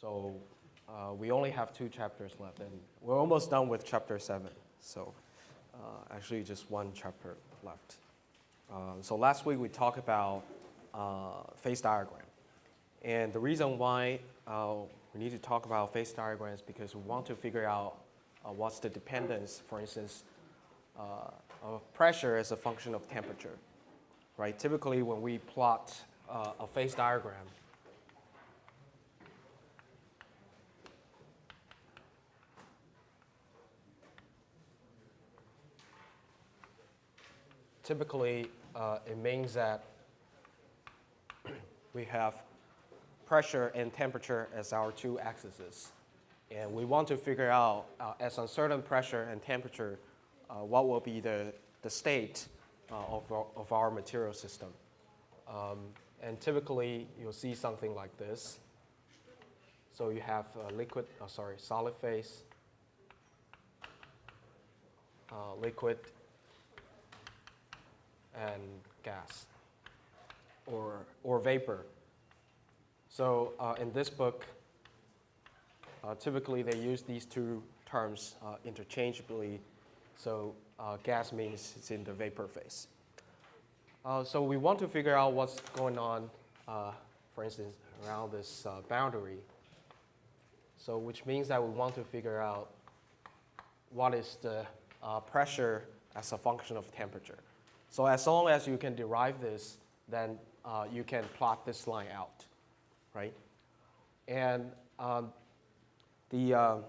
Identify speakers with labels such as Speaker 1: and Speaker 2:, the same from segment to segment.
Speaker 1: So we only have 2 chapters left, and we're almost done with chapter 7. So actually just 1 chapter left. So last week we talked about phase diagram. And the reason why we need to talk about phase diagrams is because we want to figure out what's the dependence, for instance, of pressure as a function of temperature. Right? Typically when we plot a phase diagram, typically it means that we have pressure and temperature as our 2 axes. And we want to figure out, at a certain pressure and temperature, what will be the state of our material system. And typically, you'll see something like this. So you have solid phase, liquid, and gas, or vapor. So in this book, typically they use these 2 terms interchangeably. So gas means it's in the vapor phase. So we want to figure out what's going on, for instance, around this boundary. So which means that we want to figure out what is the pressure as a function of temperature. So as long as you can derive this, then you can plot this line out, right? And the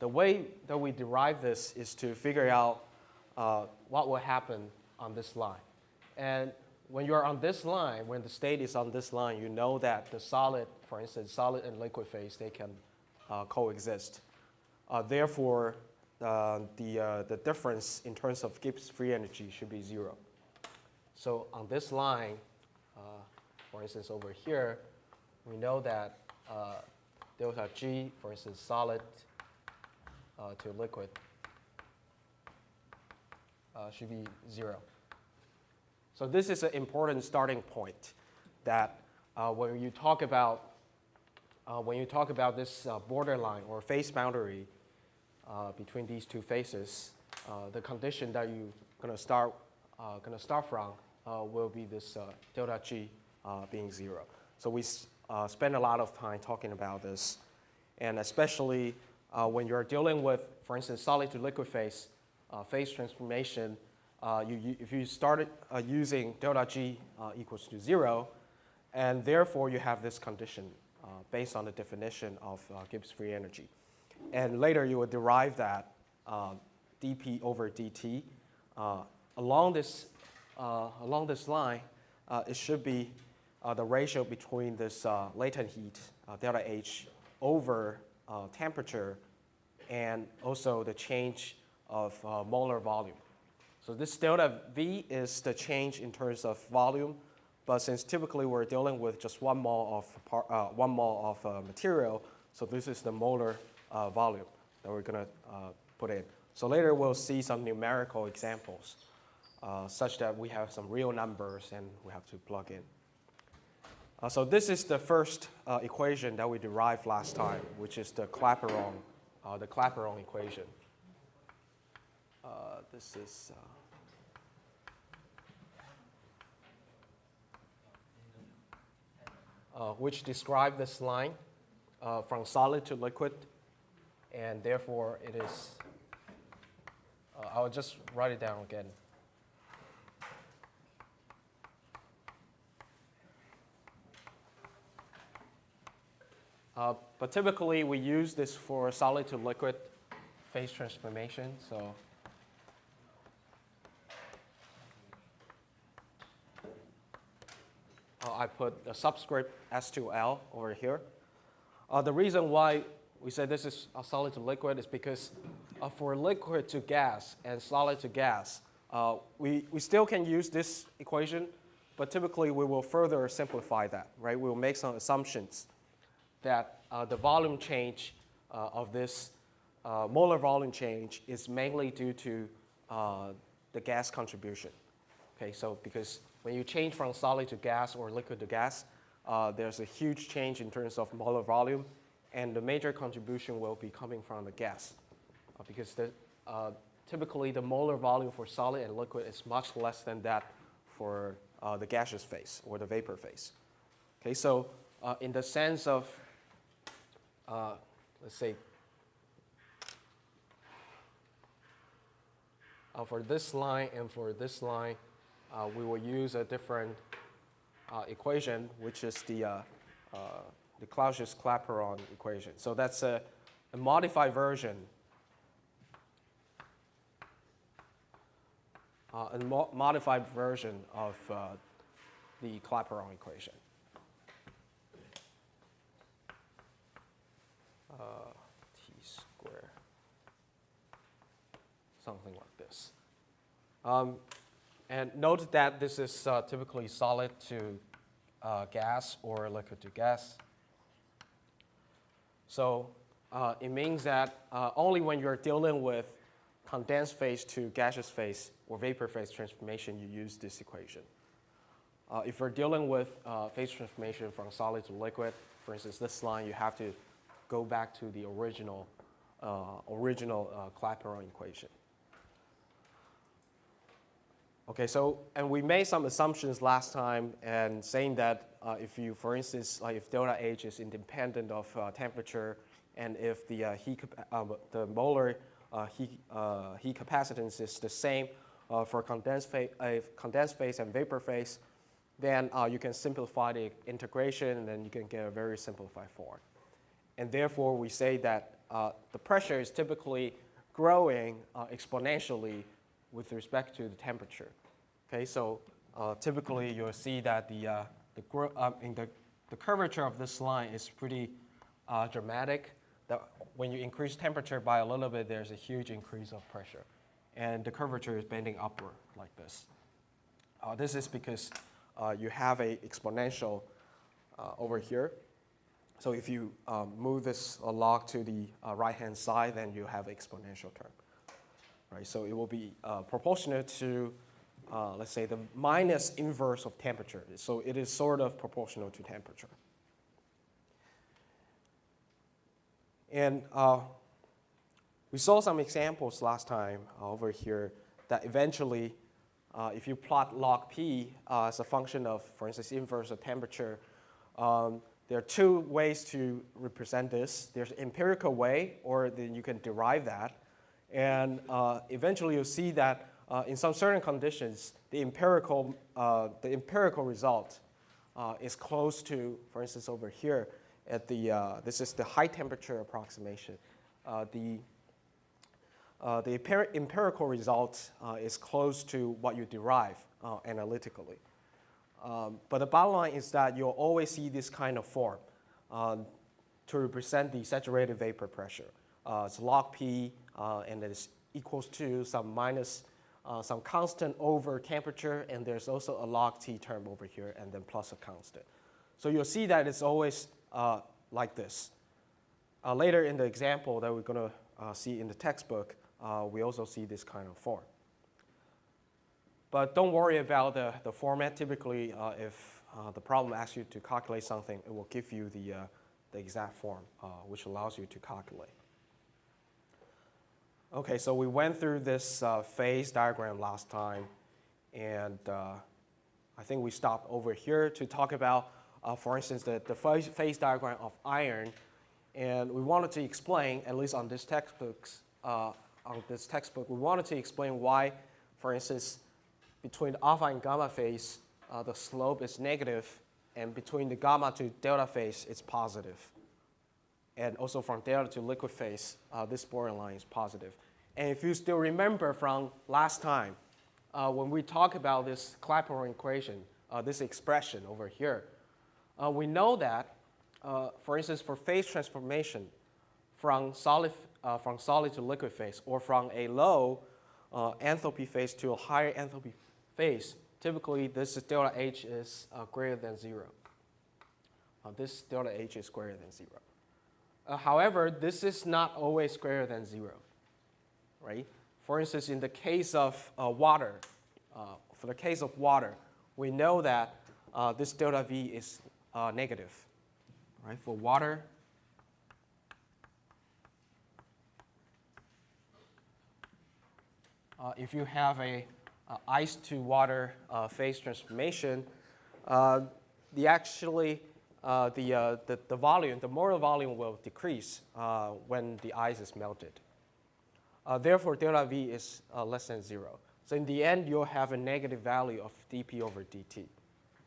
Speaker 1: way that we derive this is to figure out what will happen on this line. And when you're on this line, when the state is on this line, you know that the solid, for instance, solid and liquid phase, they can coexist. Therefore, the difference in terms of Gibbs free energy should be 0. So on this line, for instance, over here, we know that delta G, for instance, solid to liquid, should be 0. So this is an important starting point that when you talk about this borderline or phase boundary between these 2 phases, the condition that you're going to start from will be this delta G being 0. So we spend a lot of time talking about this, and especially when you're dealing with, for instance, solid to liquid phase transformation, if you started using delta G equals to 0, and therefore you have this condition based on the definition of Gibbs free energy. And later you will derive that dP over dt. Along this line, it should be the ratio between this latent heat, delta H, over temperature, and also the change of molar volume. So this delta V is the change in terms of volume, but since typically we're dealing with just 1 mole of material, so this is the molar volume that we're going to put in. So later we'll see some numerical examples such that we have some real numbers and we have to plug in. So this is the first equation that we derived last time, which is the Clapeyron equation. This is which describe this line from solid to liquid, and therefore it is. I'll just write it down again. But typically we use this for solid to liquid phase transformation. So I put a subscript S to L over here. The reason why we say this is a solid to liquid is because for liquid to gas and solid to gas, we still can use this equation, but typically we will further simplify that, right? We will make some assumptions that the volume change of this molar volume change is mainly due to the gas contribution. Okay, so because when you change from solid to gas or liquid to gas, there's a huge change in terms of molar volume, and the major contribution will be coming from the gas, because typically the molar volume for solid and liquid is much less than that for the gaseous phase or the vapor phase. Okay, so in the sense of, let's say, for this line and for this line, we will use a different equation, which is the Clausius-Clapeyron equation. So that's a modified version, of the Clapeyron equation. T squared, something like this. And note that this is typically solid to gas or liquid to gas. So it means that only when you're dealing with condensed phase to gaseous phase or vapor phase transformation, you use this equation. If you're dealing with phase transformation from solid to liquid, for instance, this line, you have to go back to the original Clapeyron equation. Okay, so, and we made some assumptions last time and saying that if you, for instance, like if delta H is independent of temperature, and if the molar heat capacitance is the same for condensed phase and vapor phase, then you can simplify the integration, and then you can get a very simplified form. And therefore, we say that the pressure is typically growing exponentially with respect to the temperature. Okay, so typically you'll see that the curvature of this line is pretty dramatic. That when you increase temperature by a little bit, there's a huge increase of pressure, and the curvature is bending upward like this. This is because you have a exponential over here. So if you move this log to the right-hand side, then you have an exponential term. Right, so it will be proportionate to, let's say, the minus inverse of temperature. So it is sort of proportional to temperature. And we saw some examples last time over here that eventually, if you plot log P as a function of, for instance, inverse of temperature, there are two ways to represent this. There's an empirical way, or then you can derive that. And eventually you'll see that in some certain conditions, the empirical result is close to, for instance, over here at the, this is the high temperature approximation. The empirical result is close to what you derive analytically. But the bottom line is that you'll always see this kind of form to represent the saturated vapor pressure. It's log P, and it's equals to some constant over temperature, and there's also a log T term over here, and then plus a constant. So you'll see that it's always like this. Later in the example that we're going to see in the textbook, we also see this kind of form. But don't worry about the format. Typically, if the problem asks you to calculate something, it will give you the exact form, which allows you to calculate. Okay, so we went through this phase diagram last time, and I think we stopped over here to talk about, for instance, the phase diagram of iron, and we wanted to explain, at least on this textbook, we wanted to explain why, for instance, between alpha and gamma phase, the slope is negative, and between the gamma to delta phase, it's positive. And also from delta to liquid phase, this borderline is positive. And if you still remember from last time, when we talk about this Clapeyron equation, this expression over here, we know that, for instance, for phase transformation from solid to liquid phase, or from a low enthalpy phase to a higher enthalpy phase, typically this delta H is greater than 0. This delta H is greater than 0. However, this is not always greater than 0, right? For instance, in the case of water, we know that this delta V is negative. Right? For water, if you have a ice to water phase transformation, the volume, the molar volume will decrease when the ice is melted. Therefore, delta V is less than 0. So in the end, you'll have a negative value of dP over dt.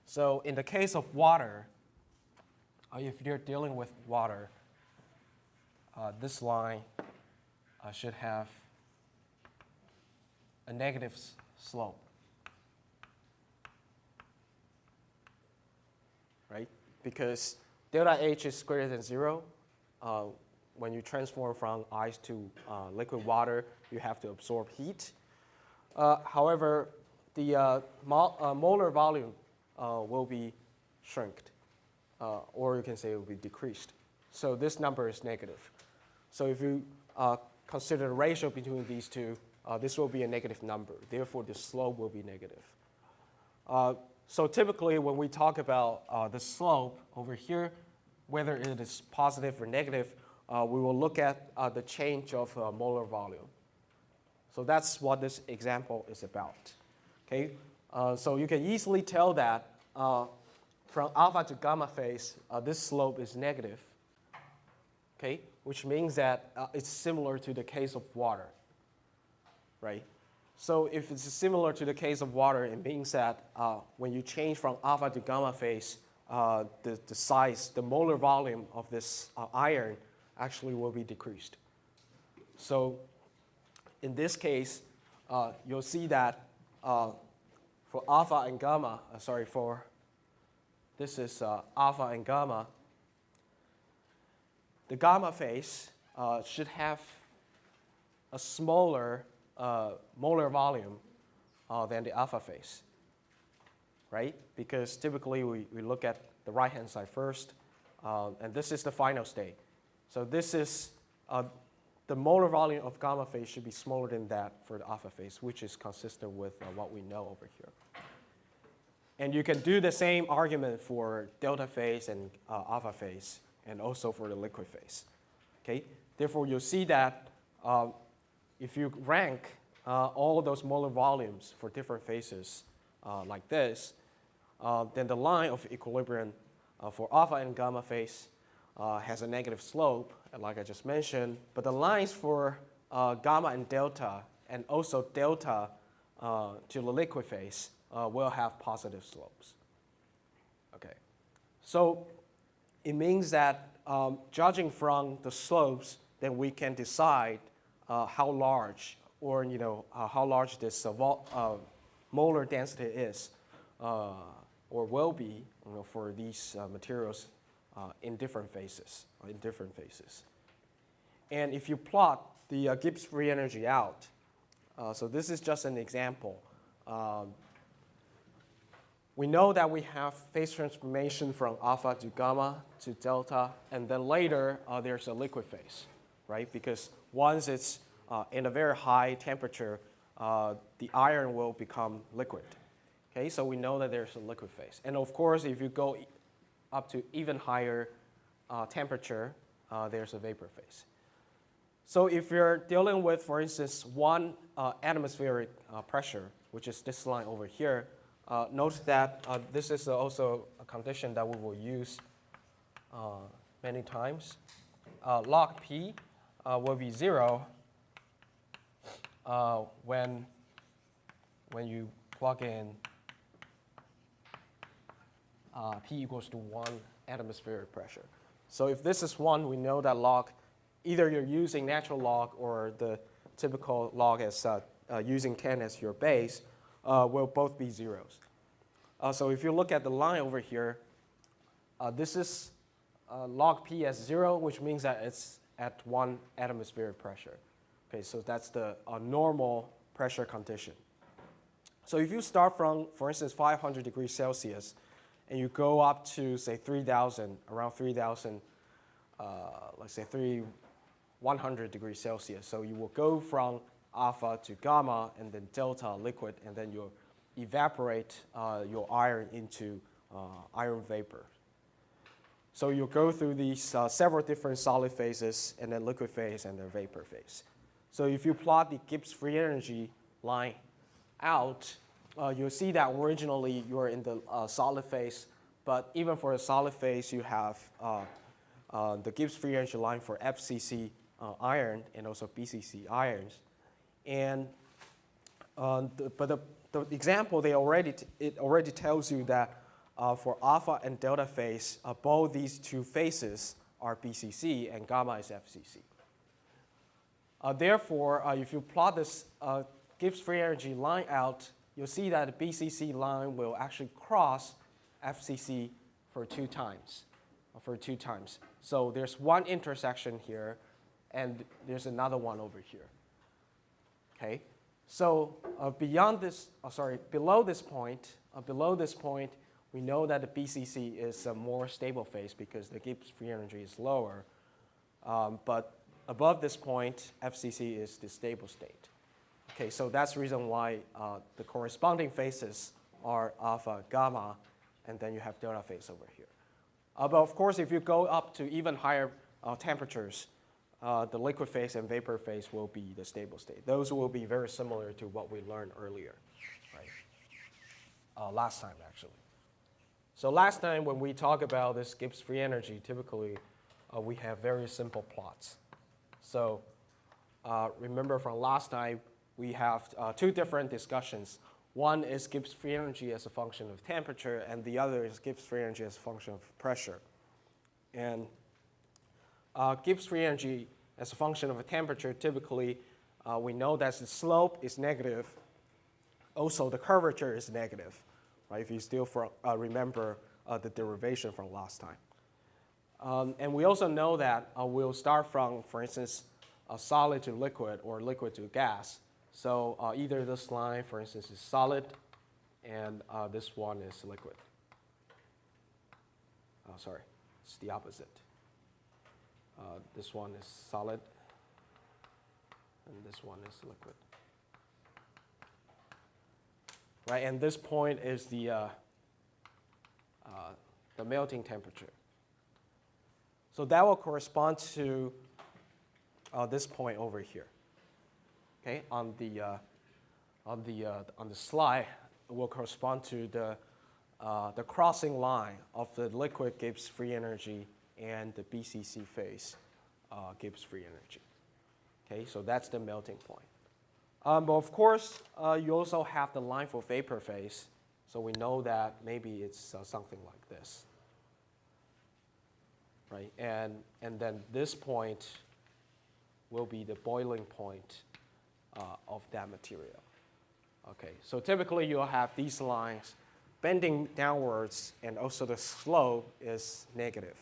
Speaker 1: So in the case of water, if you're dealing with water, this line should have a negative slope, right? Because delta H is greater than 0. When you transform from ice to liquid water, you have to absorb heat. However, the molar volume will be shrinked, or you can say it will be decreased. So this number is negative. So if you consider the ratio between these two, this will be a negative number. Therefore, the slope will be negative. So typically, when we talk about the slope over here, whether it is positive or negative, we will look at the change of molar volume. So that's what this example is about. Okay? So you can easily tell that from alpha to gamma phase, this slope is negative, okay? Which means that it's similar to the case of water, right? So if it's similar to the case of water, it means that when you change from alpha to gamma phase, the size, the molar volume of this iron actually will be decreased. So in this case, you'll see that for alpha and gamma, this is alpha and gamma, the gamma phase should have a smaller molar volume than the alpha phase, right? Because typically we look at the right-hand side first, and this is the final state. So this is the molar volume of gamma phase should be smaller than that for the alpha phase, which is consistent with what we know over here. And you can do the same argument for delta phase and alpha phase, and also for the liquid phase. Okay? Therefore, you'll see that if you rank all those molar volumes for different phases like this, then the line of equilibrium for alpha and gamma phase has a negative slope, like I just mentioned, but the lines for gamma and delta, and also delta to the liquid phase, will have positive slopes. Okay, so it means that judging from the slopes, then we can decide how large, or how large this molar density is, or will be, for these materials in different phases. And if you plot the Gibbs free energy out, so this is just an example. We know that we have phase transformation from alpha to gamma to delta, and then later there's a liquid phase, right? Because once it's in a very high temperature, the iron will become liquid. Okay, so we know that there's a liquid phase. And of course, if you go up to even higher temperature, there's a vapor phase. So if you're dealing with, for instance, 1 atmospheric pressure, which is this line over here, note that this is also a condition that we will use many times. Log P will be 0 when you plug in P equals to 1 atmospheric pressure. So if this is 1, we know that log, either you're using natural log or the typical log as using 10 as your base, will both be zeros. So if you look at the line over here, this is log P as 0, which means that it's at 1 atmospheric pressure. Okay, so that's the normal pressure condition. So if you start from, for instance, 500 degrees Celsius, and you go up to, say, 3,000, around 3,000, let's say 100 degrees Celsius. So you will go from alpha to gamma, and then delta liquid, and then you'll evaporate your iron into iron vapor. So you'll go through these several different solid phases, and then liquid phase, and then vapor phase. So if you plot the Gibbs free energy line out, you'll see that originally you're in the solid phase, but even for a solid phase, you have the Gibbs free energy line for FCC iron and also BCC irons. And the example, it already tells you that for alpha and delta phase, both these two phases are BCC and gamma is FCC. Therefore, if you plot this Gibbs free energy line out, you'll see that the BCC line will actually cross FCC for two times. So there's one intersection here, and there's another one over here. Okay. So below this point, we know that the BCC is a more stable phase because the Gibbs free energy is lower. But above this point, FCC is the stable state. Okay, so that's the reason why the corresponding phases are alpha, gamma, and then you have delta phase over here. But of course, if you go up to even higher temperatures, the liquid phase and vapor phase will be the stable state. Those will be very similar to what we learned earlier, right? Last time, actually. So last time when we talk about this Gibbs free energy, typically we have very simple plots. So remember from last time, we have two different discussions. One is Gibbs free energy as a function of temperature, and the other is Gibbs free energy as a function of pressure. And Gibbs free energy as a function of a temperature, typically we know that the slope is negative. Also, the curvature is negative, right? If you still remember the derivation from last time. And we also know that we'll start from, for instance, a solid to liquid or liquid to gas. So either this line, for instance, is solid, and this one is liquid. Sorry, it's the opposite. This one is solid, and this one is liquid. Right, and this point is the melting temperature. So that will correspond to this point over here. Okay, on the slide, it will correspond to the crossing line of the liquid Gibbs free energy and the BCC phase Gibbs free energy. Okay, so that's the melting point. But of course, you also have the line for vapor phase, so we know that maybe it's something like this, right? And then this point will be the boiling point of that material. Okay, so typically you'll have these lines bending downwards, and also the slope is negative.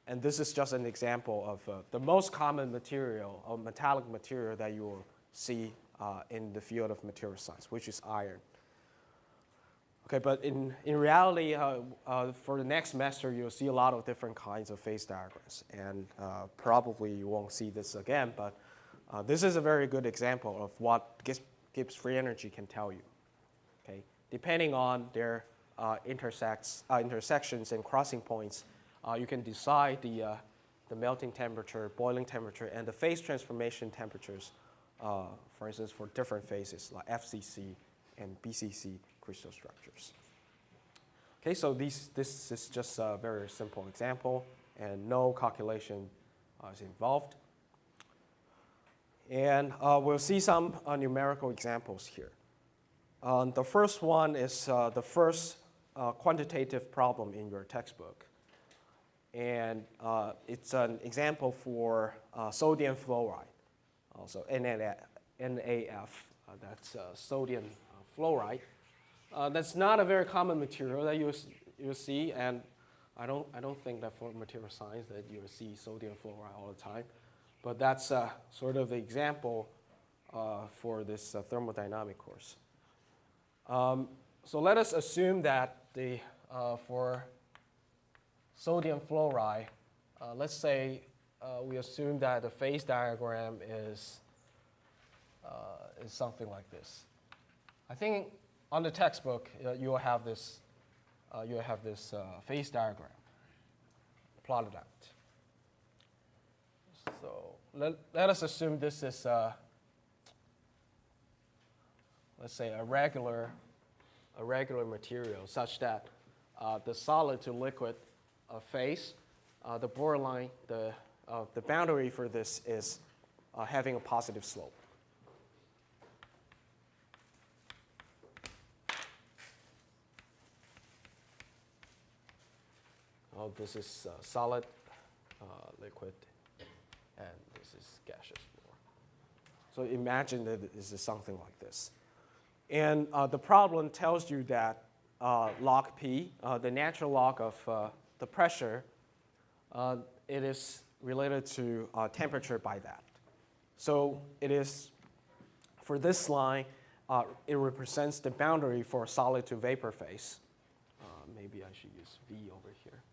Speaker 1: And this is just an example of the most common material, or metallic material that you will see in the field of material science, which is iron. Okay, but in reality, for the next semester, you'll see a lot of different kinds of phase diagrams. And probably you won't see this again, but this is a very good example of what Gibbs free energy can tell you. Okay, depending on their intersections and crossing points, you can decide the melting temperature, boiling temperature, and the phase transformation temperatures, for instance, for different phases like FCC and BCC crystal structures. Okay, so this is just a very simple example, and no calculation is involved. And we'll see some numerical examples here. The first one is the first quantitative problem in your textbook. And it's an example for sodium fluoride, also NaF, that's sodium fluoride. That's not a very common material that you'll see, and I don't think that for material science that you'll see sodium fluoride all the time. But that's sort of the example for this thermodynamic course. So let us assume that for sodium fluoride, let's say we assume that the phase diagram is something like this. I think on the textbook you'll have this phase diagram. plot it out. So let us assume this is, let's say, a regular material such that the solid to liquid phase, the borderline, the boundary for this is having a positive slope. This is solid, liquid, and this is gaseous floor. So imagine that this is something like this. And the problem tells you that log P, the natural log of the pressure, it is related to temperature by that. So it is, for this line, it represents the boundary for solid to vapor phase. Maybe I should use V over here.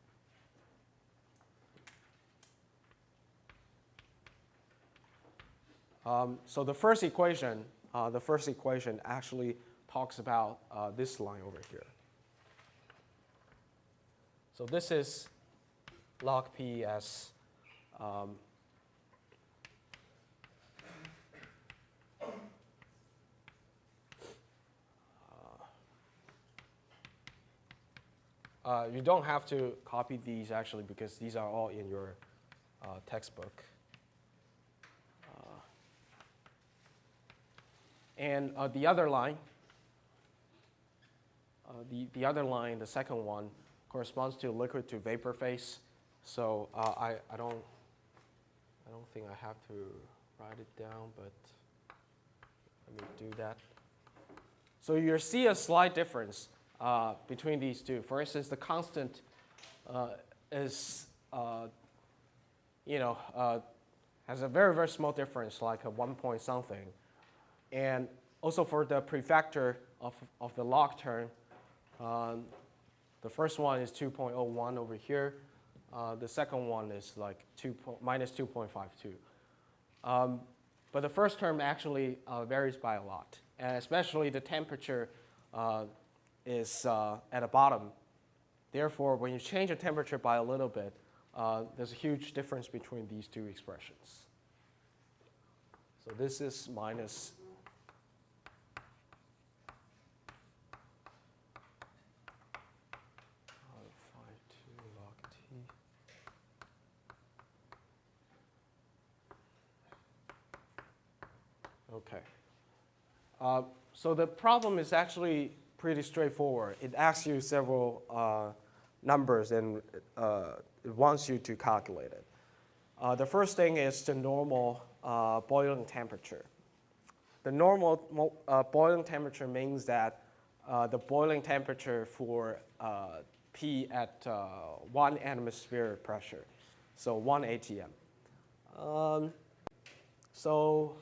Speaker 1: So the first equation actually talks about this line over here. So this is log P as you don't have to copy these actually because these are all in your textbook. And the other line, the other line, the second one, corresponds to liquid to vapor phase. So I don't think I have to write it down, but let me do that. So you see a slight difference between these two. For instance, the constant is has a very, very small difference, like a 1 point something. And also for the prefactor of the log term, the first one is 2.01 over here. The second one is like minus 2.52. But the first term actually varies by a lot, and especially the temperature is at the bottom. Therefore, when you change the temperature by a little bit, there's a huge difference between these two expressions. So this is minus 5.2 log T. Okay. So the problem is actually pretty straightforward. It asks you several numbers and it wants you to calculate it. The first thing is the normal boiling temperature. The normal boiling temperature means that the boiling temperature for P at 1 atmosphere pressure, so 1 atm. So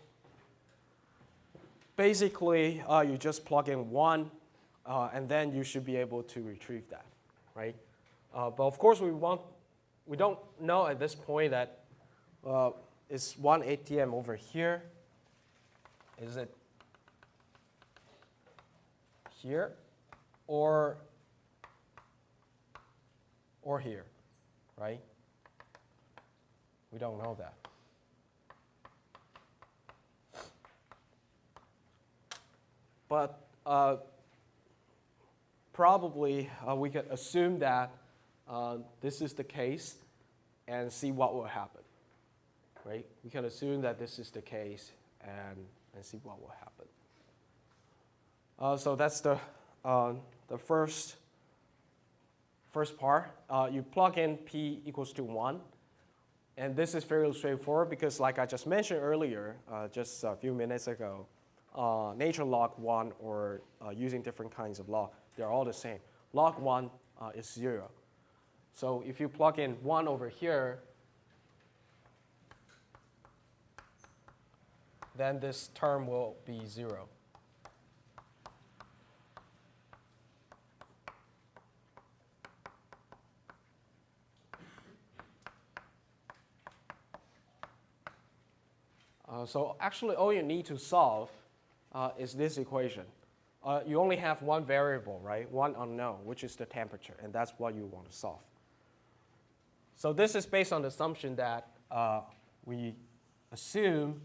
Speaker 1: basically, you just plug in 1, and then you should be able to retrieve that, right? But of course, we don't know at this point that is 1 atm over here. Is it here or here, right? We don't know that. But probably we can assume that this is the case and see what will happen, right? We can assume that this is the case and see what will happen. So that's the first part. You plug in P equals to 1. And this is fairly straightforward because, like I just mentioned earlier, just a few minutes ago, natural log 1 or using different kinds of log, they're all the same. Log 1 is 0. So if you plug in 1 over here, then this term will be 0. So actually, all you need to solve is this equation. You only have one variable, right? One unknown, which is the temperature, and that's what you want to solve. So this is based on the assumption that we assume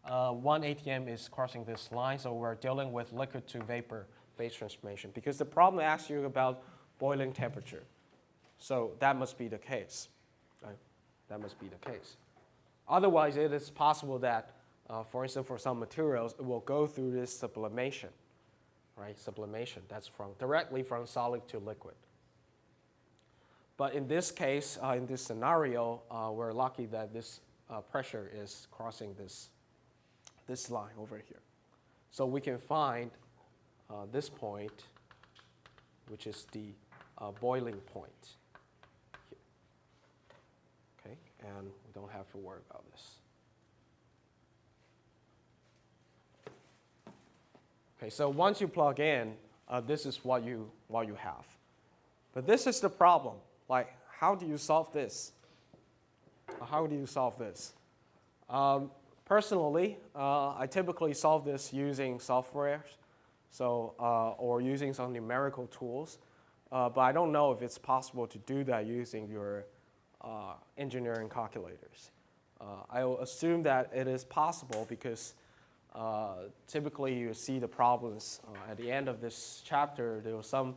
Speaker 1: 1 atm is crossing this line, so we're dealing with liquid to vapor phase transformation, because the problem asks you about boiling temperature. So that must be the case. Right? That must be the case. Otherwise, it is possible that, for instance, for some materials, it will go through this sublimation, right? Sublimation, that's directly from solid to liquid. But in this case, in this scenario, we're lucky that this pressure is crossing this line over here. So we can find this point, which is the boiling point here. Okay, and we don't have to worry about this. Okay, so once you plug in, this is what you have. But this is the problem. Like, how do you solve this? How do you solve this? Personally, I typically solve this using software, so or using some numerical tools. But I don't know if it's possible to do that using your engineering calculators. I will assume that it is possible because typically you see the problems at the end of this chapter. There were some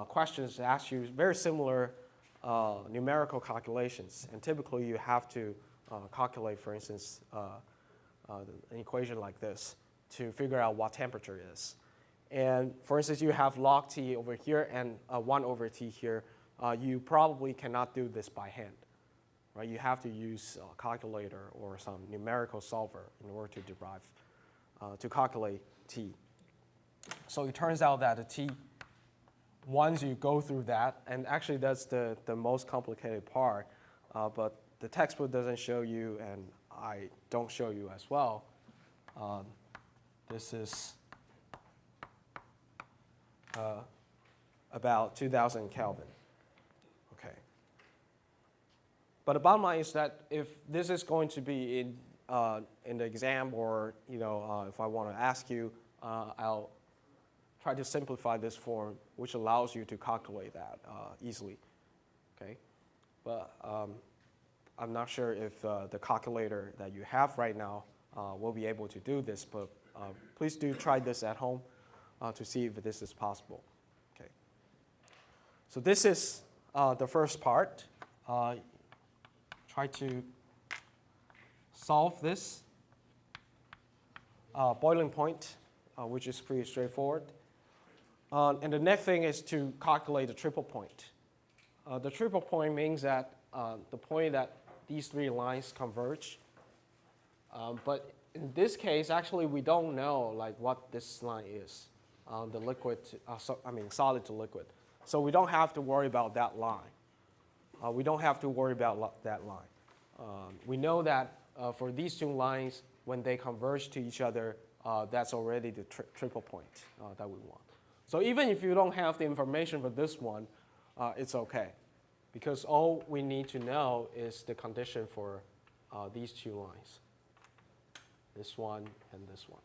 Speaker 1: questions that ask you very similar numerical calculations, and typically you have to calculate, for instance, an equation like this to figure out what temperature is. And for instance, you have log T over here and 1 over T here. You probably cannot do this by hand, right? You have to use a calculator or some numerical solver in order to derive, to calculate T. So it turns out that the T, once you go through that, and actually that's the most complicated part, but the textbook doesn't show you, and I don't show you as well. This is about 2000 Kelvin. Okay. But the bottom line is that if this is going to be in the exam, or if I want to ask you, I'll try to simplify this form, which allows you to calculate that easily. Okay. But I'm not sure if the calculator that you have right now will be able to do this, but please do try this at home to see if this is possible. Okay. So this is the first part. Try to solve this boiling point, which is pretty straightforward. And the next thing is to calculate the triple point. The triple point means that the point that these three lines converge. But in this case, actually, we don't know what this line is, the liquid, solid to liquid. So we don't have to worry about that line. We don't have to worry about that line. We know that for these two lines, when they converge to each other, that's already the triple point that we want. So even if you don't have the information for this one, it's okay, because all we need to know is the condition for these two lines, this one and this one.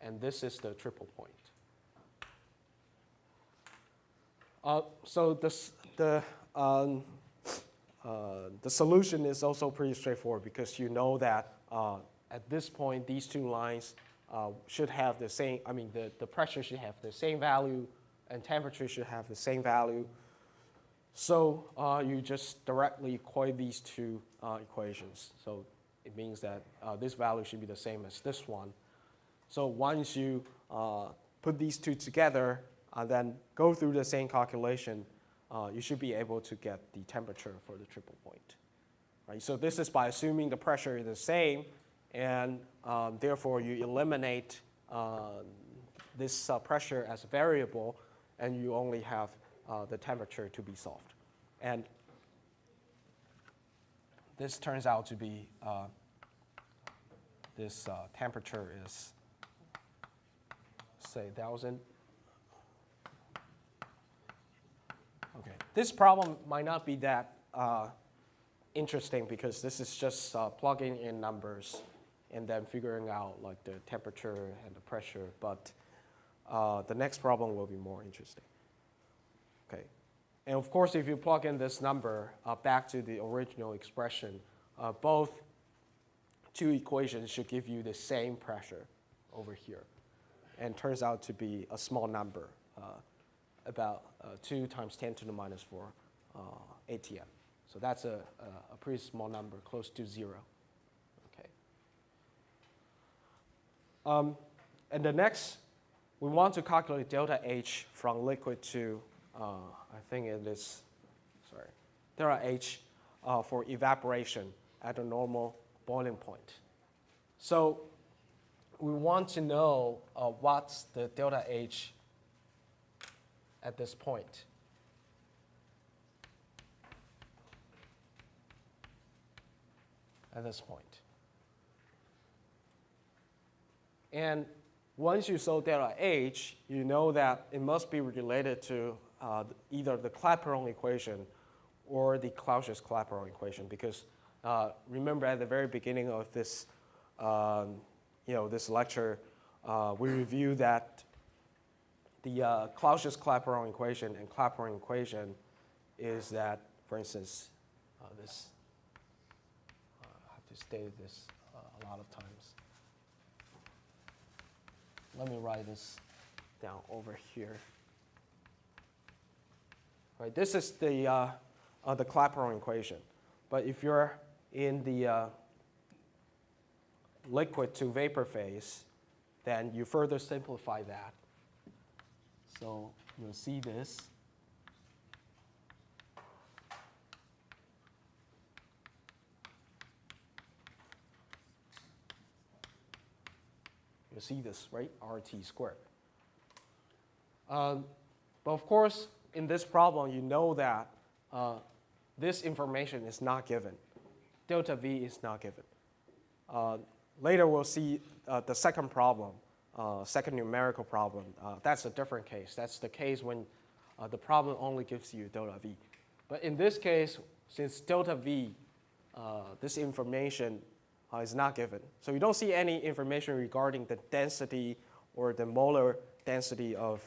Speaker 1: And this is the triple point. So the solution is also pretty straightforward, because you know that at this point, these two lines should have the same, the pressure should have the same value, and temperature should have the same value. So you just directly equate these two equations. So it means that this value should be the same as this one. So once you put these two together and then go through the same calculation, you should be able to get the temperature for the triple point. Right? So this is by assuming the pressure is the same, and therefore you eliminate this pressure as a variable, and you only have the temperature to be solved. And this turns out to be, this temperature is, say, 1,000. Okay. This problem might not be that interesting, because this is just plugging in numbers and then figuring out the temperature and the pressure. But the next problem will be more interesting. Okay. And of course, if you plug in this number back to the original expression, both two equations should give you the same pressure over here. And turns out to be a small number, about 2 times 10 to the minus 4 ATM. So that's a pretty small number, close to 0. Okay. And the next, we want to calculate delta H from liquid to, I think it is, sorry, delta H for evaporation at a normal boiling point. So we want to know what's the delta H at this point. At this point. And once you solve delta H, you know that it must be related to either the Clapeyron equation or the Clausius-Clapeyron equation, because remember at the very beginning of this, this lecture, we reviewed that the Clausius-Clapeyron equation and Clapeyron equation is that, for instance, this. I have to state this a lot of times. Let me write this down over here. Right, this is the Clapeyron equation. But if you're in the liquid to vapor phase, then you further simplify that. So you'll see this. You see this, right? RT squared. But of course, in this problem, you know that this information is not given. Delta V is not given. Later, we'll see the second problem, second numerical problem. That's a different case. That's the case when the problem only gives you delta V. But in this case, since delta V, this information is not given. So you don't see any information regarding the density or the molar density of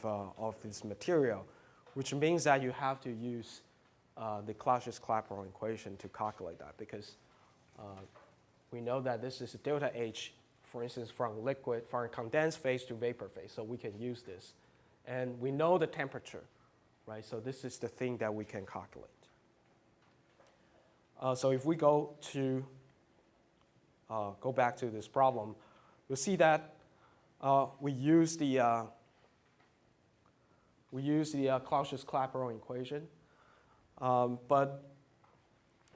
Speaker 1: this material, which means that you have to use the Clausius-Clapeyron equation to calculate that, because we know that this is delta H, for instance, from condensed phase to vapor phase, so we can use this. And we know the temperature, right? So this is the thing that we can calculate. So if we go back to this problem, you'll see that we use the Clausius-Clapeyron equation. But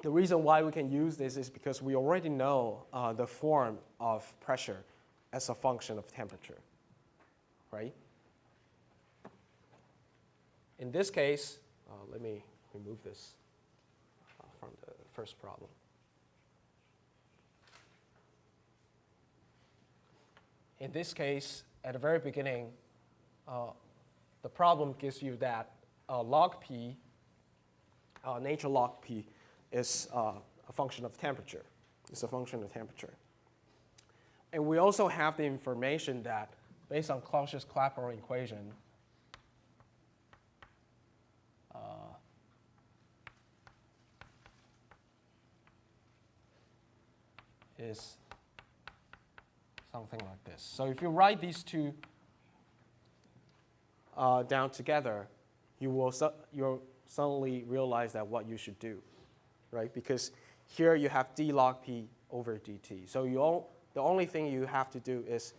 Speaker 1: the reason why we can use this is because we already know the form of pressure as a function of temperature, right? In this case, let me remove this from the first problem. In this case, at the very beginning, the problem gives you that log P, nature log P, is a function of temperature. It's a function of temperature. And we also have the information that, based on Clausius-Clapeyron equation, is something like this. So if you write these two down together, you'll suddenly realize that what you should do, right? Because here you have d log P over dt. So the only thing you have to do is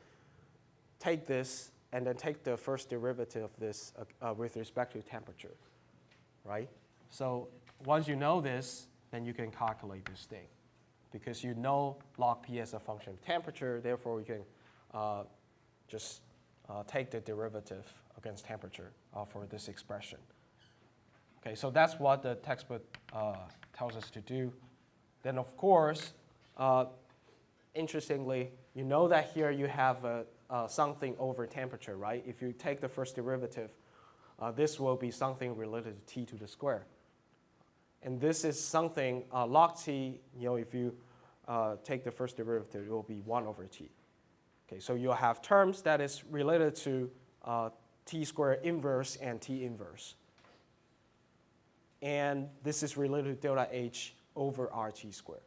Speaker 1: take this and then take the first derivative of this with respect to temperature, right? So once you know this, then you can calculate this thing, because you know log P as a function of temperature. Therefore, you can just take the derivative against temperature for this expression. Okay, so that's what the textbook tells us to do. Then, of course, interestingly, you know that here you have something over temperature, right? If you take the first derivative, this will be something related to t to the square. And this is something, log t, if you take the first derivative, it will be 1 over t. Okay, so you'll have terms that is related to t squared inverse and t inverse. and this is related to delta H over RT squared.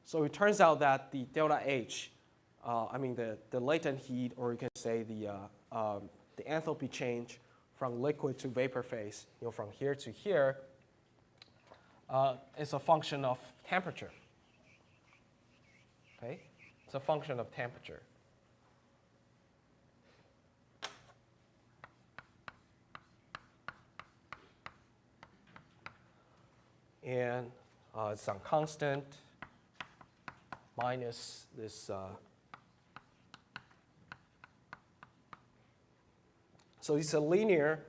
Speaker 1: So it turns out that the delta H, the latent heat, or you can say the enthalpy change from liquid to vapor phase, from here to here, is a function of temperature. Okay, it's a function of temperature. And it's some constant minus this. So it's a linear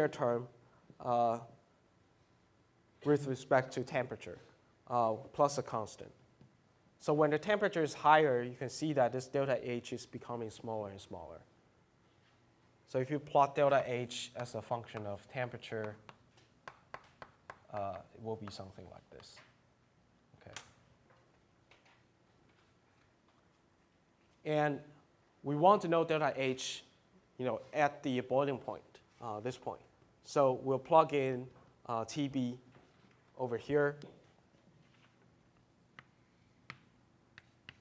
Speaker 1: term with respect to temperature plus a constant. So when the temperature is higher, you can see that this delta H is becoming smaller and smaller. So if you plot delta H as a function of temperature, it will be something like this. Okay. And we want to know delta H, at the boiling point, this point. So we'll plug in TB over here,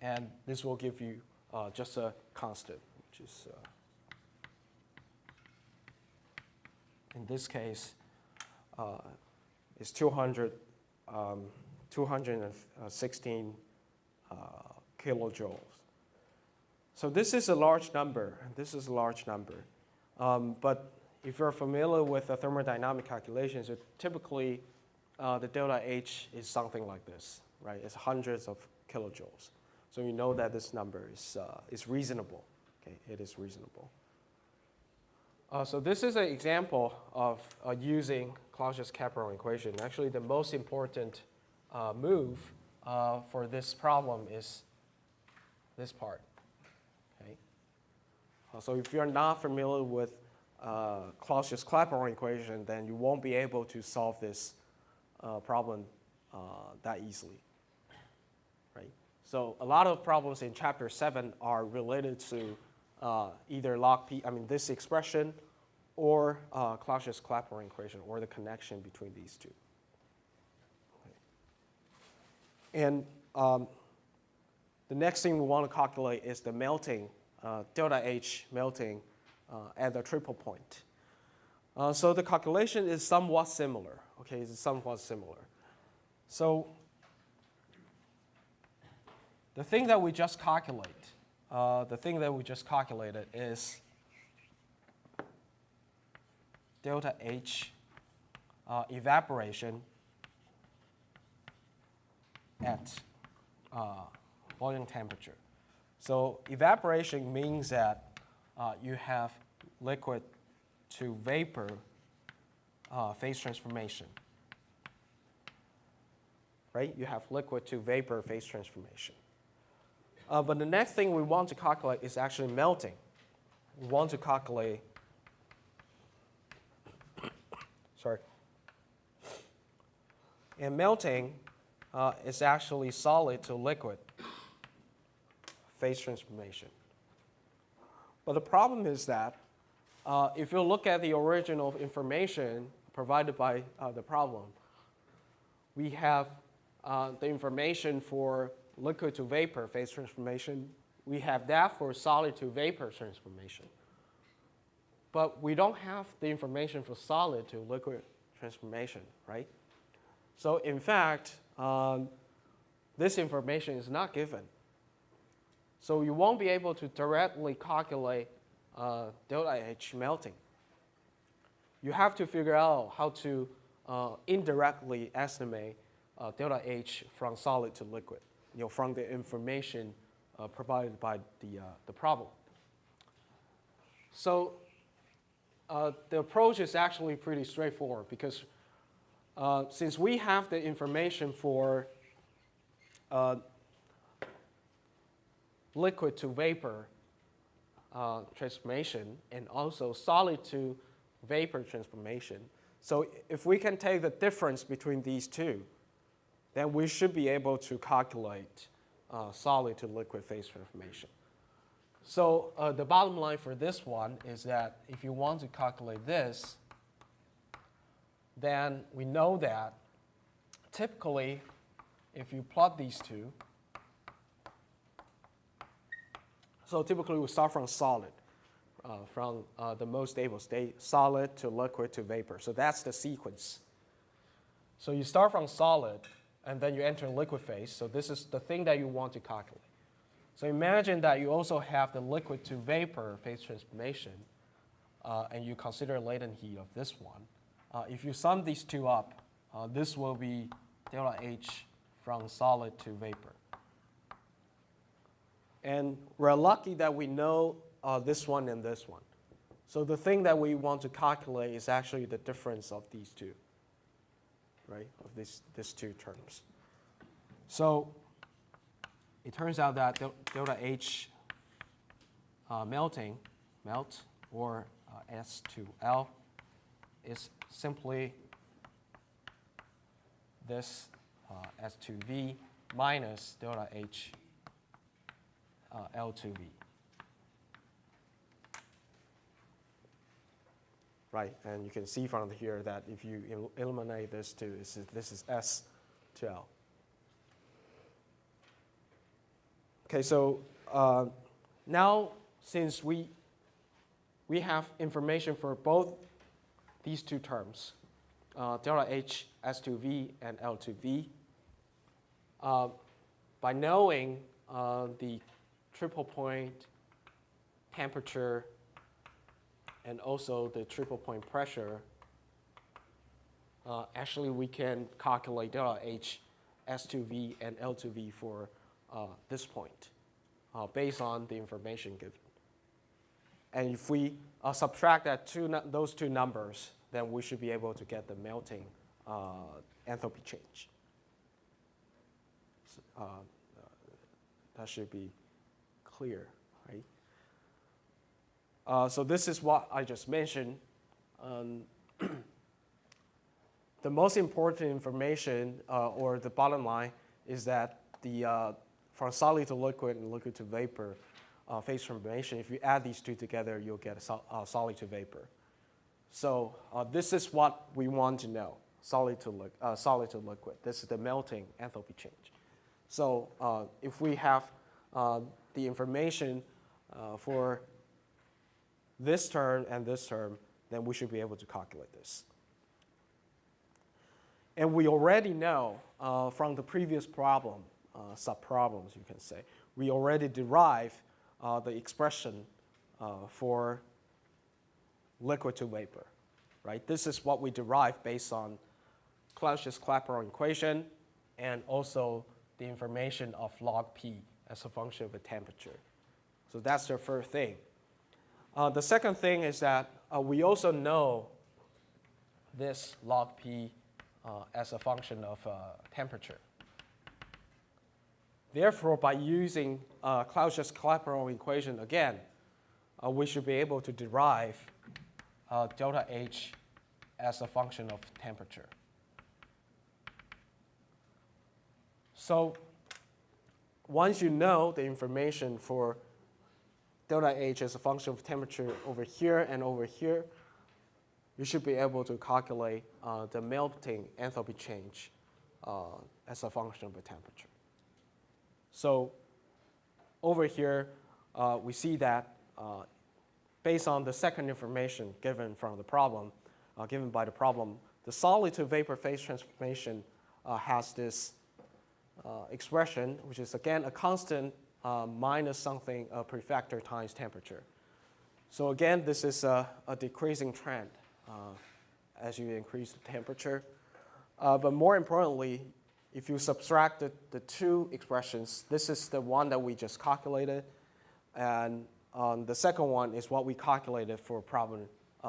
Speaker 1: and this will give you just a constant, which is, in this case, is 216 kilojoules. So this is a large number. But if you're familiar with the thermodynamic calculations, typically the delta H is something like this, right? It's hundreds of kilojoules. So you know that this number is reasonable. Okay, it is reasonable. So this is an example of using Clapeyron equation. Actually, the most important move for this problem is this part. Okay. So if you're not familiar with Clapeyron equation, then you won't be able to solve this problem that easily. Right. So a lot of problems in chapter 7 are related to either log P, this expression, or Clapeyron equation, or the connection between these two. Okay. And the next thing we want to calculate is the melting, delta H melting at the triple point. So the calculation is somewhat similar. Okay, it's somewhat similar. So the thing that we just calculated is delta H evaporation at boiling temperature. So evaporation means that you have liquid to vapor phase transformation. Right? You have liquid to vapor phase transformation. But the next thing we want to calculate is actually melting. We want to calculate, and melting is actually solid to liquid phase transformation. But the problem is that if you look at the original information provided by the problem, we have the information for liquid to vapor phase transformation. We have that for solid to vapor transformation. But we don't have the information for solid to liquid transformation, right? So in fact, this information is not given. So you won't be able to directly calculate delta H melting. You have to figure out how to indirectly estimate delta H from solid to liquid, from the information provided by the problem. So the approach is actually pretty straightforward because since we have the information for liquid to vapor transformation and also solid to vapor transformation, so if we can take the difference between these two, then we should be able to calculate solid to liquid phase transformation. So the bottom line for this one is that if you want to calculate this, then we know that typically if you plot these two, so typically we start from solid, from the most stable state, solid to liquid to vapor. So that's the sequence. So you start from solid, and then you enter liquid phase. So this is the thing that you want to calculate. So imagine that you also have the liquid to vapor phase transformation, and you consider latent heat of this one. If you sum these two up, this will be delta H from solid to vapor. And we're lucky that we know this one and this one. So the thing that we want to calculate is actually the difference of these two, right, of these two terms. So it turns out that delta H melt, or S to L, is simply this S to V minus delta H L to V. Right, and you can see from here that if you eliminate this two, this is S to L. Okay, so now since we have information for both these two terms, delta H S to V and L to V, by knowing the triple point temperature and also the triple point pressure, actually we can calculate delta H S to V and L to V for this point based on the information given. And if we subtract those two numbers, then we should be able to get the melting enthalpy change. So, that should be clear, right? So this is what I just mentioned. The most important information, or the bottom line, is that from solid to liquid and liquid to vapor phase transformation, if you add these two together, you'll get a solid to vapor. So this is what we want to know, solid to liquid. This is the melting enthalpy change. So if we have the information for this term and this term, then we should be able to calculate this. And we already know from the previous problem, sub-problems you can say, we already derive the expression for liquid to vapor, right? This is what we derive based on Clapeyron Equation and also the information of log P as a function of the temperature. So that's the first thing. The second thing is that we also know this log P as a function of temperature. Therefore, by using Clapeyron Equation again, we should be able to derive delta H as a function of temperature. So once you know the information for delta H as a function of temperature over here and over here, you should be able to calculate the melting enthalpy change as a function of the temperature. So over here, we see that based on the second information given from the problem, given by the problem, the solid to vapor phase transformation has this expression, which is again a constant minus something per factor times temperature. So again, this is a decreasing trend as you increase the temperature. But more importantly, if you subtract the two expressions, this is the one that we just calculated, and the second one is what we calculated for problem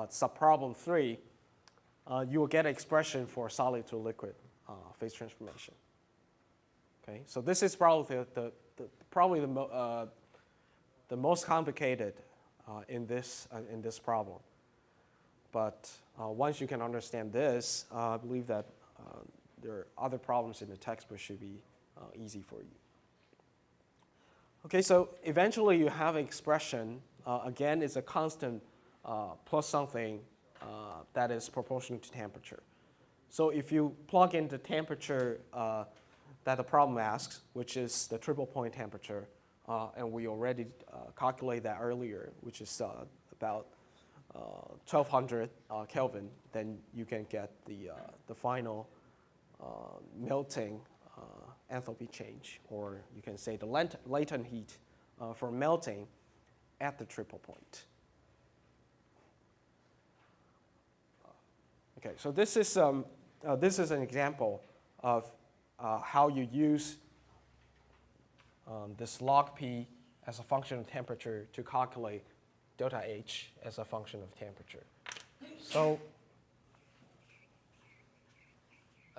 Speaker 1: sub-problem 3. You will get an expression for solid to liquid phase transformation. Okay, so this is probably the most complicated in this problem. But once you can understand this, I believe that there are other problems in the textbook should be easy for you. Okay, so eventually you have an expression. Again, it's a constant plus something that is proportional to temperature. So if you plug in the temperature that the problem asks, which is the triple point temperature, and we already calculated that earlier, which is about 1200 Kelvin, then you can get the final melting enthalpy change, or you can say the latent heat for melting at the triple point. Okay, so this is an example of how you use this log P as a function of temperature to calculate delta H as a function of temperature. So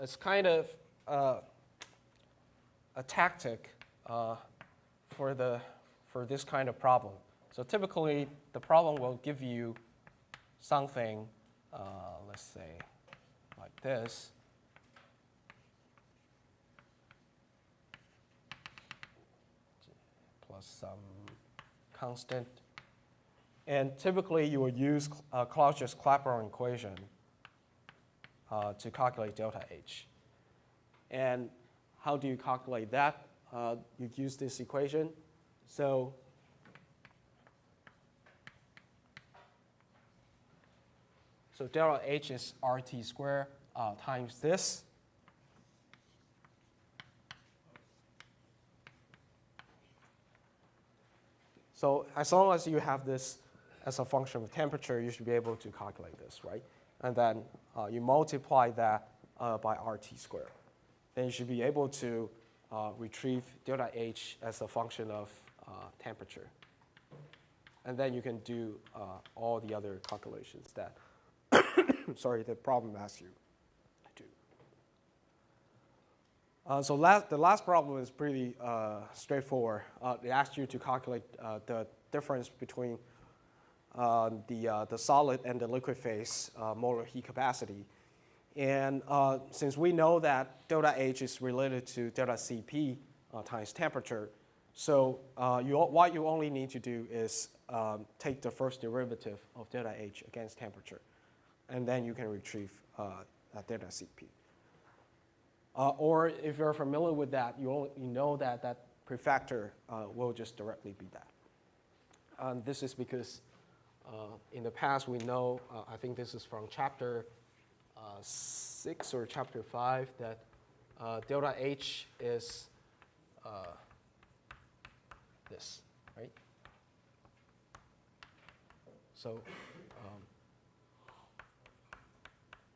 Speaker 1: it's kind of a tactic for this kind of problem. So typically, the problem will give you something, let's say, like this. Plus some constant. And typically, you will use Clausius Clapeyron equation to calculate delta H. And how do you calculate that? You use this equation. So delta H is RT squared times this. So as long as you have this as a function of temperature, you should be able to calculate this, right? And then you multiply that by RT squared. Then you should be able to retrieve delta H as a function of temperature. And then you can do all the other calculations that the problem asks you to do. So the last problem is pretty straightforward. It asks you to calculate the difference between the solid and the liquid phase molar heat capacity. And since we know that delta H is related to delta Cp times temperature, so what you only need to do is take the first derivative of delta H against temperature, and then you can retrieve delta Cp. Or if you're familiar with that, you know that that prefactor will just directly be that. This is because in the past we know, I think this is from chapter 6 or chapter 5, that delta H is this, right? So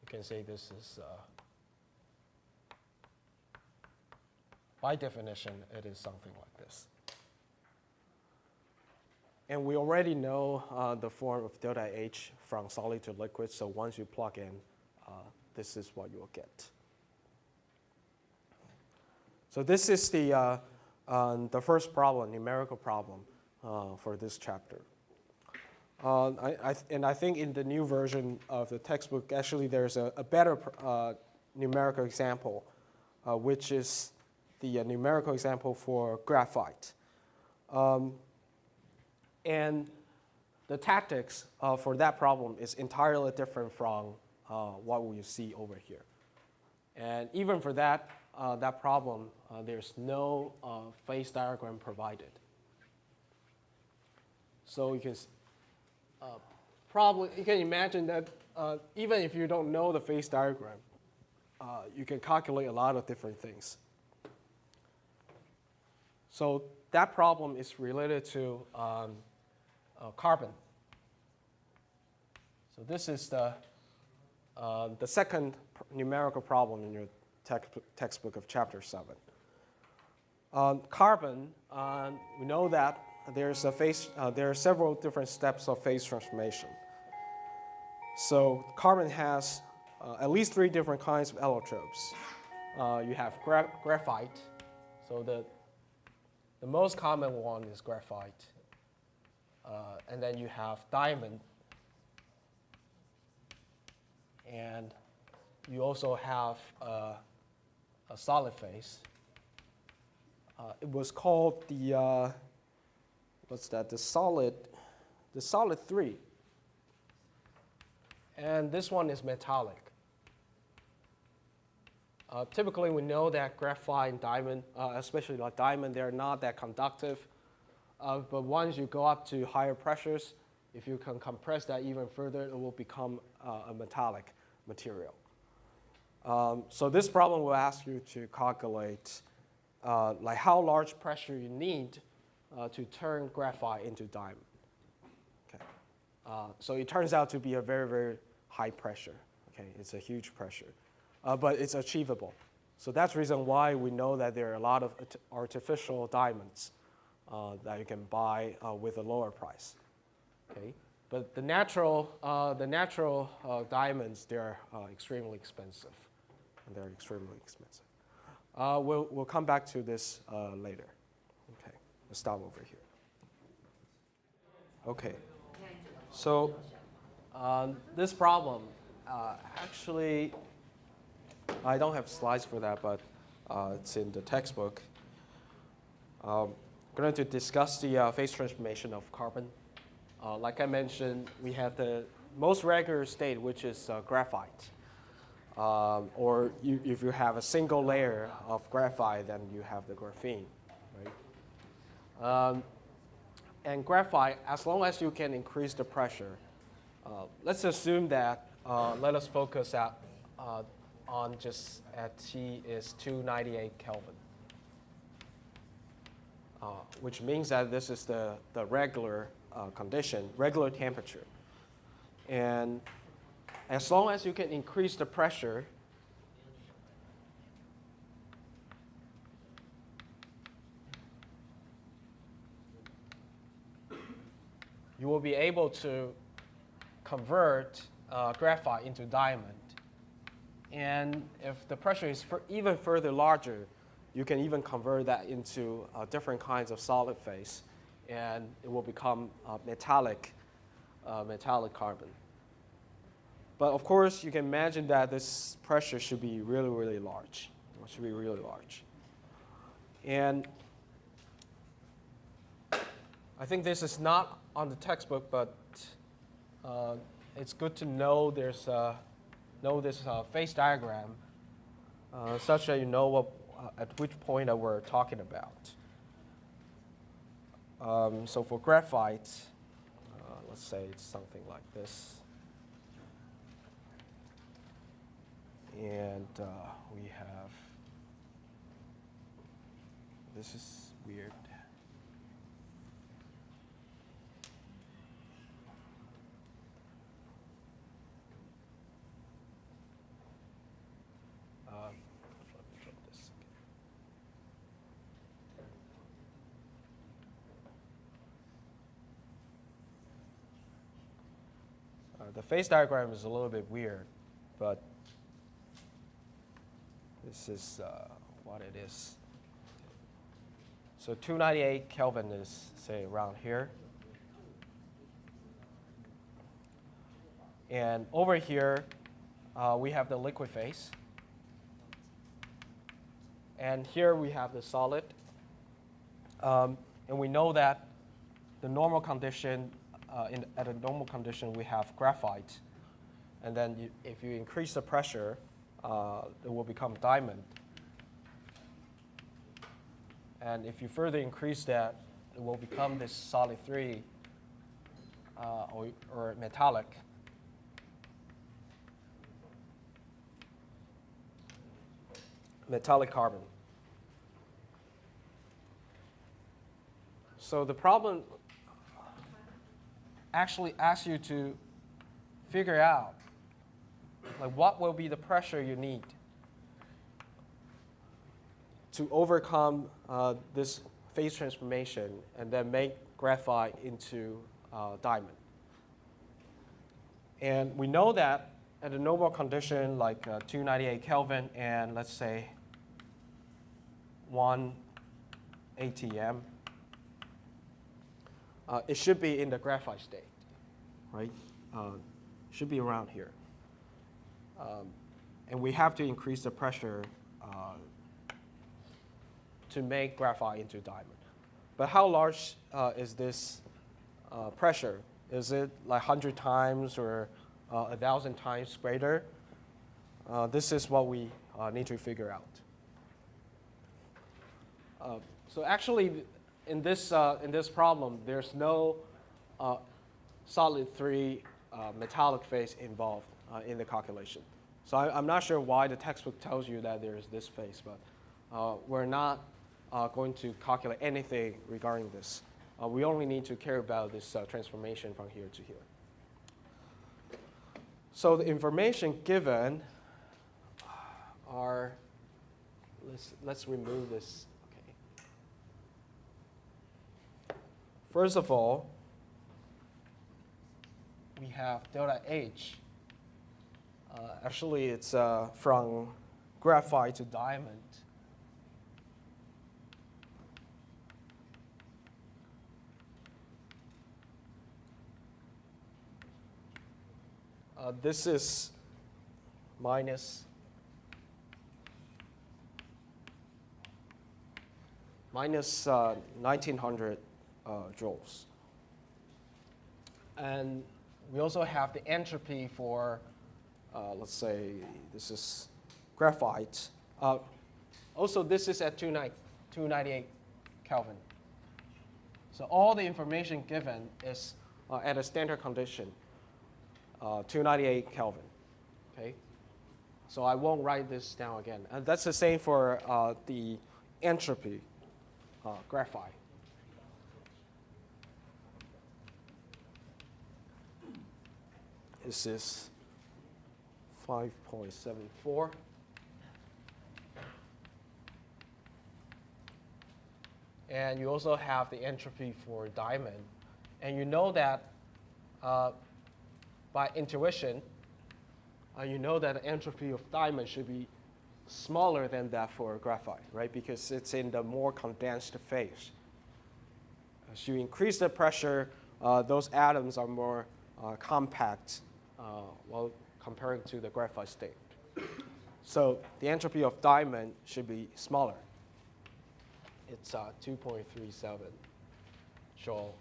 Speaker 1: you can say this is, by definition, it is something like this. And we already know the form of delta H from solid to liquid, so once you plug in, this is what you will get. So this is the first problem, numerical problem, for this chapter. And I think in the new version of the textbook, actually there's a better numerical example, which is the numerical example for graphite. And the tactics for that problem is entirely different from what we see over here. And even for that problem, there's no phase diagram provided. So you can you can imagine that even if you don't know the phase diagram, you can calculate a lot of different things. So that problem is related to carbon. So this is the second numerical problem in your textbook of chapter 7. Carbon, we know that there are several different steps of phase transformation. So carbon has at least 3 different kinds of allotropes. You have graphite. So the most common one is graphite. And then you have diamond. And you also have a solid phase. It was called the solid 3. And this one is metallic. Typically, we know that graphite and diamond, especially like diamond, they're not that conductive. But once you go up to higher pressures, if you can compress that even further, it will become a metallic material. So this problem will ask you to calculate like how large pressure you need to turn graphite into diamond. Okay. So it turns out to be a very, very high pressure. Okay, it's a huge pressure, but it's achievable. So that's the reason why we know that there are a lot of artificial diamonds that you can buy with a lower price. Okay, but the natural diamonds, they're extremely expensive, and they're extremely expensive. We'll come back to this later. Okay, let's stop over here. Okay, so this problem, actually, I don't have slides for that, but it's in the textbook. I'm going to discuss the phase transformation of carbon. Like I mentioned, we have the most regular state, which is graphite. Or if you have a single layer of graphite, then you have the graphene, right? And graphite, as long as you can increase the pressure, let's assume that, let us focus on just at T is 298 Kelvin, which means that this is the regular condition, regular temperature. And as long as you can increase the pressure, you will be able to convert graphite into diamond. And if the pressure is even further larger, you can even convert that into different kinds of solid phase, and it will become metallic carbon. But of course, you can imagine that this pressure should be really, really large. It should be really large. And I think this is not on the textbook, but it's good to know this phase diagram, such that you know at which point that we're talking about. So for graphite, let's say it's something like this. And we have, this is weird. Let me drop this. The phase diagram is a little bit weird, but this is what it is. So 298 Kelvin is, say, around here. And over here, we have the liquid phase. And here we have the solid. And we know that the normal condition, at a normal condition, we have graphite. And then if you increase the pressure, it will become diamond. And if you further increase that, it will become this solid 3 or metallic. Metallic carbon. So the problem actually asks you to figure out like what will be the pressure you need to overcome this phase transformation and then make graphite into diamond. And we know that at a normal condition like 298 Kelvin and let's say 1 ATM, it should be in the graphite state, right? Should be around here. And we have to increase the pressure to make graphite into diamond. But how large is this pressure? Is it like 100 times or 1,000 times greater? This is what we need to figure out. So actually, in this problem, there's no solid 3 metallic phase involved in the calculation. So I'm not sure why the textbook tells you that there's this phase, but we're not going to calculate anything regarding this. We only need to care about this transformation from here to here. So the information given are, let's remove this. Okay. First of all, we have delta H. Actually, it's from graphite to diamond. This is minus 1900 joules. And we also have the entropy for, let's say, this is graphite. Also, this is at 298 Kelvin. So all the information given is at a standard condition, 298 Kelvin. Okay? So I won't write this down again. And that's the same for the entropy graphite. This is 5.74. And you also have the entropy for diamond. And you know that by intuition, you know that the entropy of diamond should be smaller than that for graphite, right? Because it's in the more condensed phase. As you increase the pressure, those atoms are more compact while comparing to the graphite state. So the entropy of diamond should be smaller. It's 2.37 joule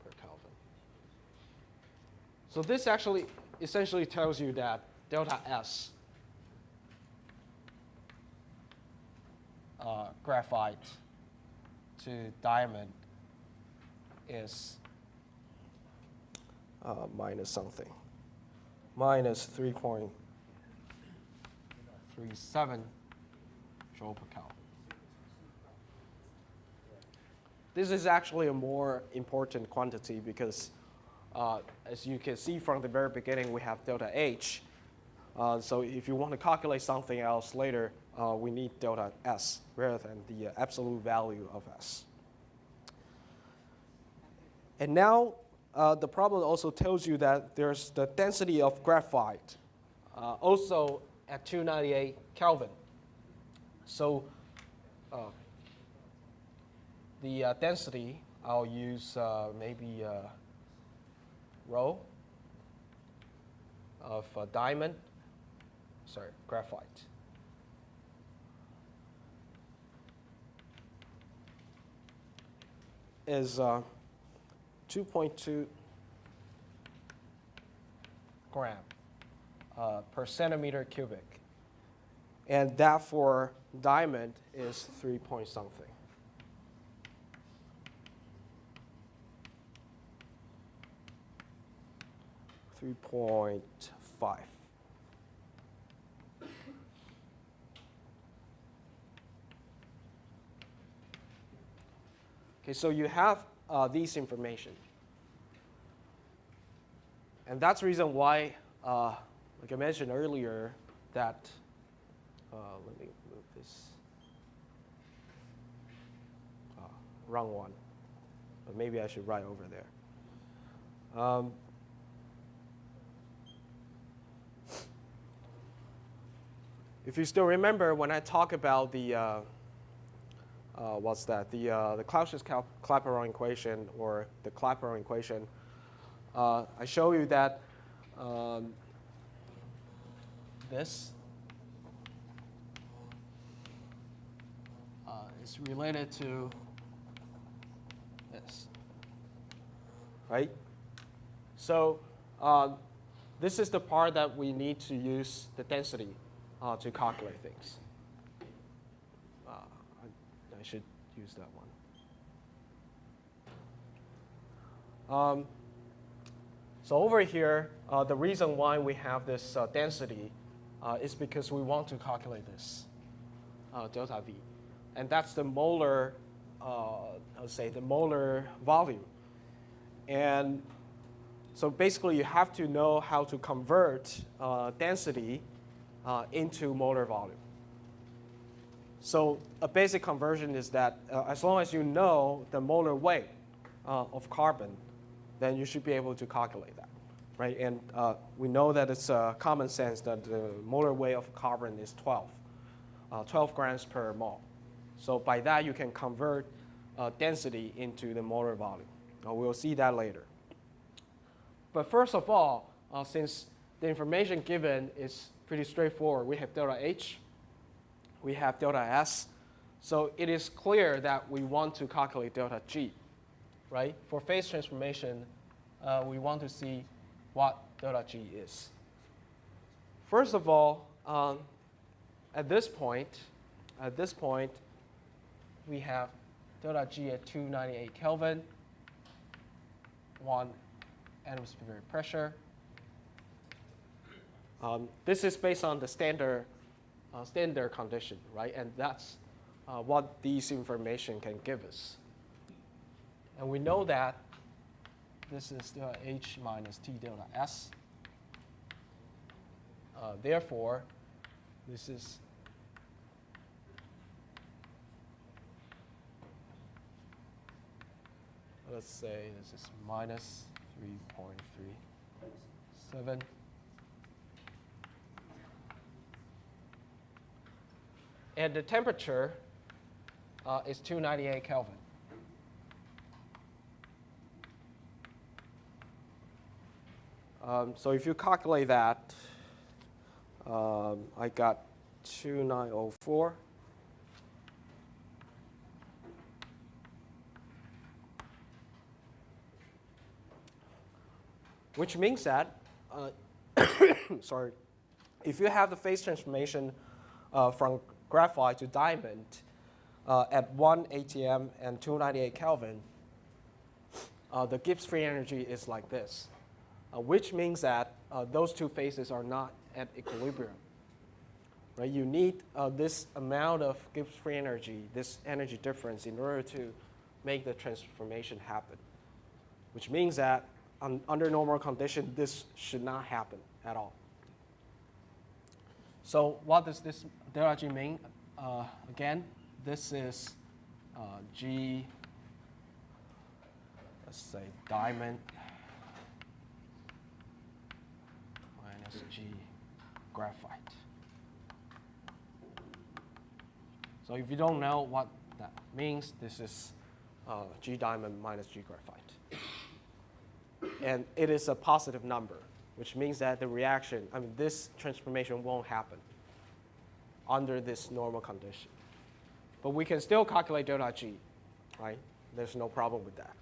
Speaker 1: per Kelvin. So this actually essentially tells you that delta S graphite to diamond is minus something, minus 3.37 joule per Kelvin. This is actually a more important quantity because as you can see from the very beginning, we have delta H. So if you want to calculate something else later, we need delta S rather than the absolute value of S. And now the problem also tells you that there's the density of graphite also at 298 Kelvin. So the density, I'll use maybe rho of graphite. Is 2.2 gram per centimeter cubic. And that for diamond is 3 point something. 3.5. Okay, so you have these information. And that's the reason why, like I mentioned earlier, that, let me move this, wrong one. But maybe I should write over there. If you still remember when I talk about the, what's that, the Clapeyron equation or the Clapeyron equation, I show you that this is related to this, right? So this is the part that we need to use the density to calculate things. I should use that one. So over here, the reason why we have this density is because we want to calculate this delta V. And that's the molar, let's say, the molar volume. And so basically, you have to know how to convert density into molar volume. So a basic conversion is that as long as you know the molar weight of carbon, then you should be able to calculate that, right? And we know that it's common sense that the molar weight of carbon is 12 grams per mole. So by that, you can convert density into the molar volume. We'll see that later. But first of all, since the information given is pretty straightforward, we have delta H, we have delta S. So it is clear that we want to calculate delta G, right? For phase transformation, we want to see what delta G is. First of all, at this point, we have delta G at 298 Kelvin, 1 atmospheric pressure. This is based on the standard condition, right? And that's what these information can give us. And we know that this is delta H minus T delta S. Therefore, this is let's say this is minus 3.37. And the temperature is 298 Kelvin. So if you calculate that, I got 2904. Which means that, sorry, if you have the phase transformation from graphite to diamond at 1 atm and 298 Kelvin, the Gibbs free energy is like this, which means that those two phases are not at equilibrium. Right? You need this amount of Gibbs free energy, this energy difference, in order to make the transformation happen, which means that under normal condition, this should not happen at all. So what does this delta G mean? Again, this is G, let's say diamond minus G graphite. So if you don't know what that means, this is G diamond minus G graphite. And it is a positive number, which means that the reaction, this transformation won't happen under this normal condition. But we can still calculate delta G, right? There's no problem with that.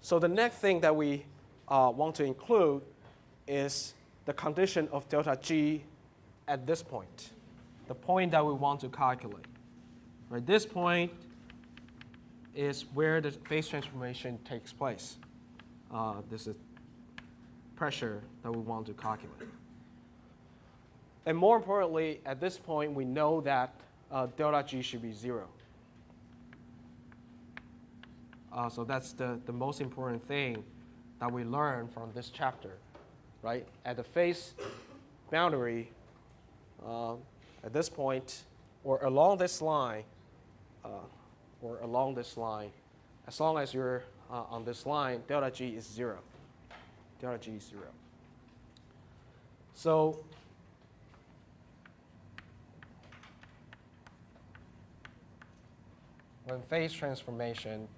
Speaker 1: So the next thing that we want to include is the condition of delta G at this point, the point that we want to calculate. Right? This point is where the phase transformation takes place. This is pressure that we want to calculate. And more importantly, at this point, we know that delta G should be 0. So that's the most important thing that we learn from this chapter, right? At the phase boundary, at this point, or along this line, as long as you're on this line, delta G is 0. Delta G is 0. So when phase transformation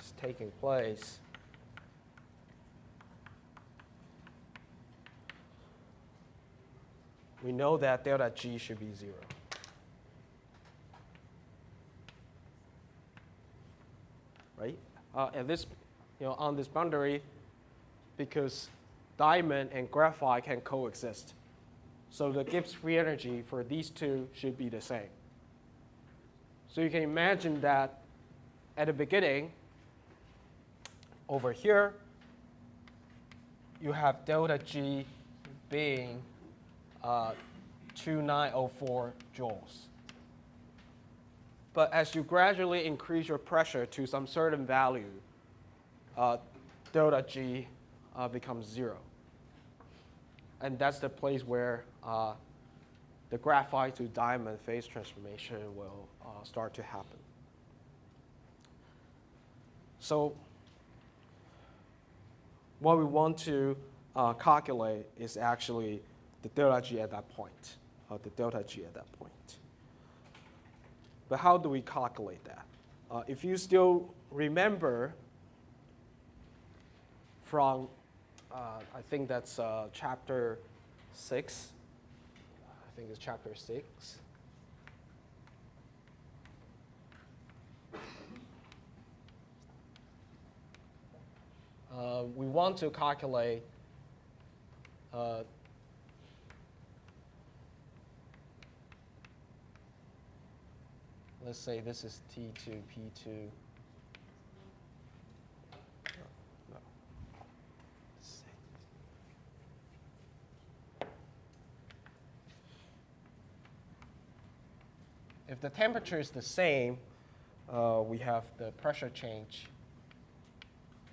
Speaker 1: is taking place, we know that delta G should be 0. Right? At this on this boundary, because diamond and graphite can coexist. So the Gibbs free energy for these two should be the same. So you can imagine that at the beginning, over here, you have delta G being 2904 joules. But as you gradually increase your pressure to some certain value, delta G becomes 0. And that's the place where the graphite to diamond phase transformation will start to happen. So what we want to calculate is actually the delta G at that point, the delta G at that point. But how do we calculate that? If you still remember from, I think that's chapter 6. I think it's chapter 6. We want to calculate let's say this is T2, P2. No. If the temperature is the same, we have the pressure change.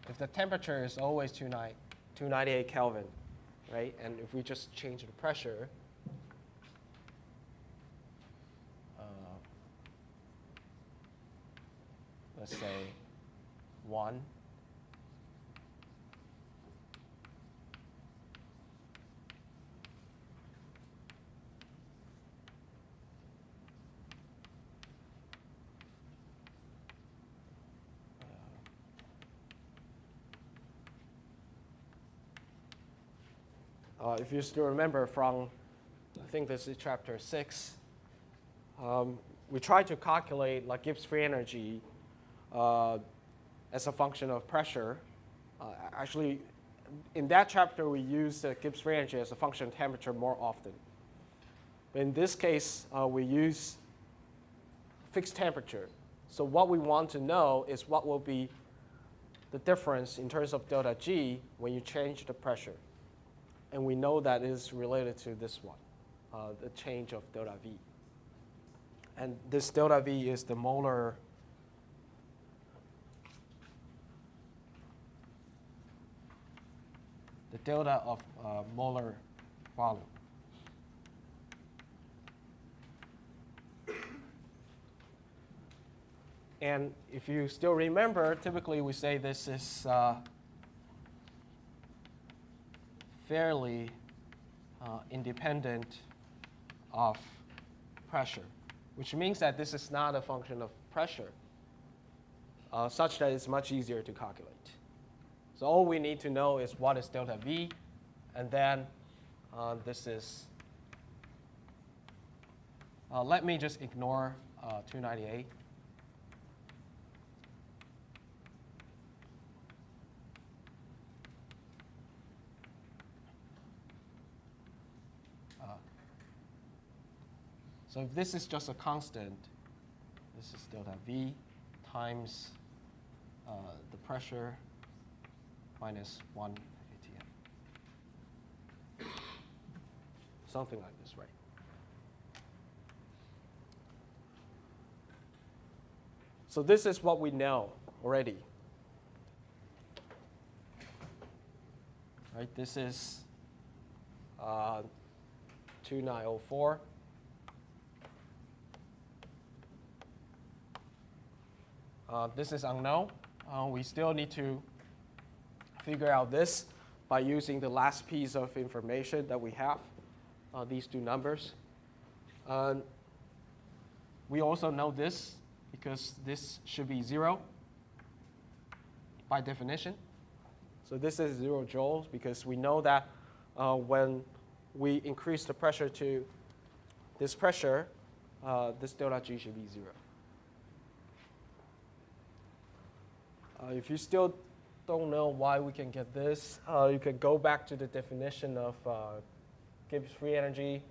Speaker 1: If the temperature is always 298 Kelvin, right? And if we just change the pressure, let's say 1. If you still remember from, I think this is chapter 6, we tried to calculate like Gibbs free energy as a function of pressure. Actually, in that chapter, we used Gibbs free energy as a function of temperature more often. But in this case, we use fixed temperature. So what we want to know is what will be the difference in terms of delta G when you change the pressure. And we know that is related to this one, the change of delta V. And this delta V is the molar delta of molar volume. And if you still remember, typically we say this is fairly independent of pressure, which means that this is not a function of pressure, such that it's much easier to calculate. So all we need to know is what is delta V, and then this is, let me just ignore 298. So if this is just a constant, this is delta V times the pressure minus 1 atm. Something like this, right? So this is what we know already. Right, this is 2904. This is unknown. We still need to figure out this by using the last piece of information that we have, these two numbers. We also know this because this should be 0 by definition. So this is 0 joules because we know that when we increase the pressure to this pressure, this delta G should be 0. If you still don't know why we can get this. You can go back to the definition of Gibbs free energy.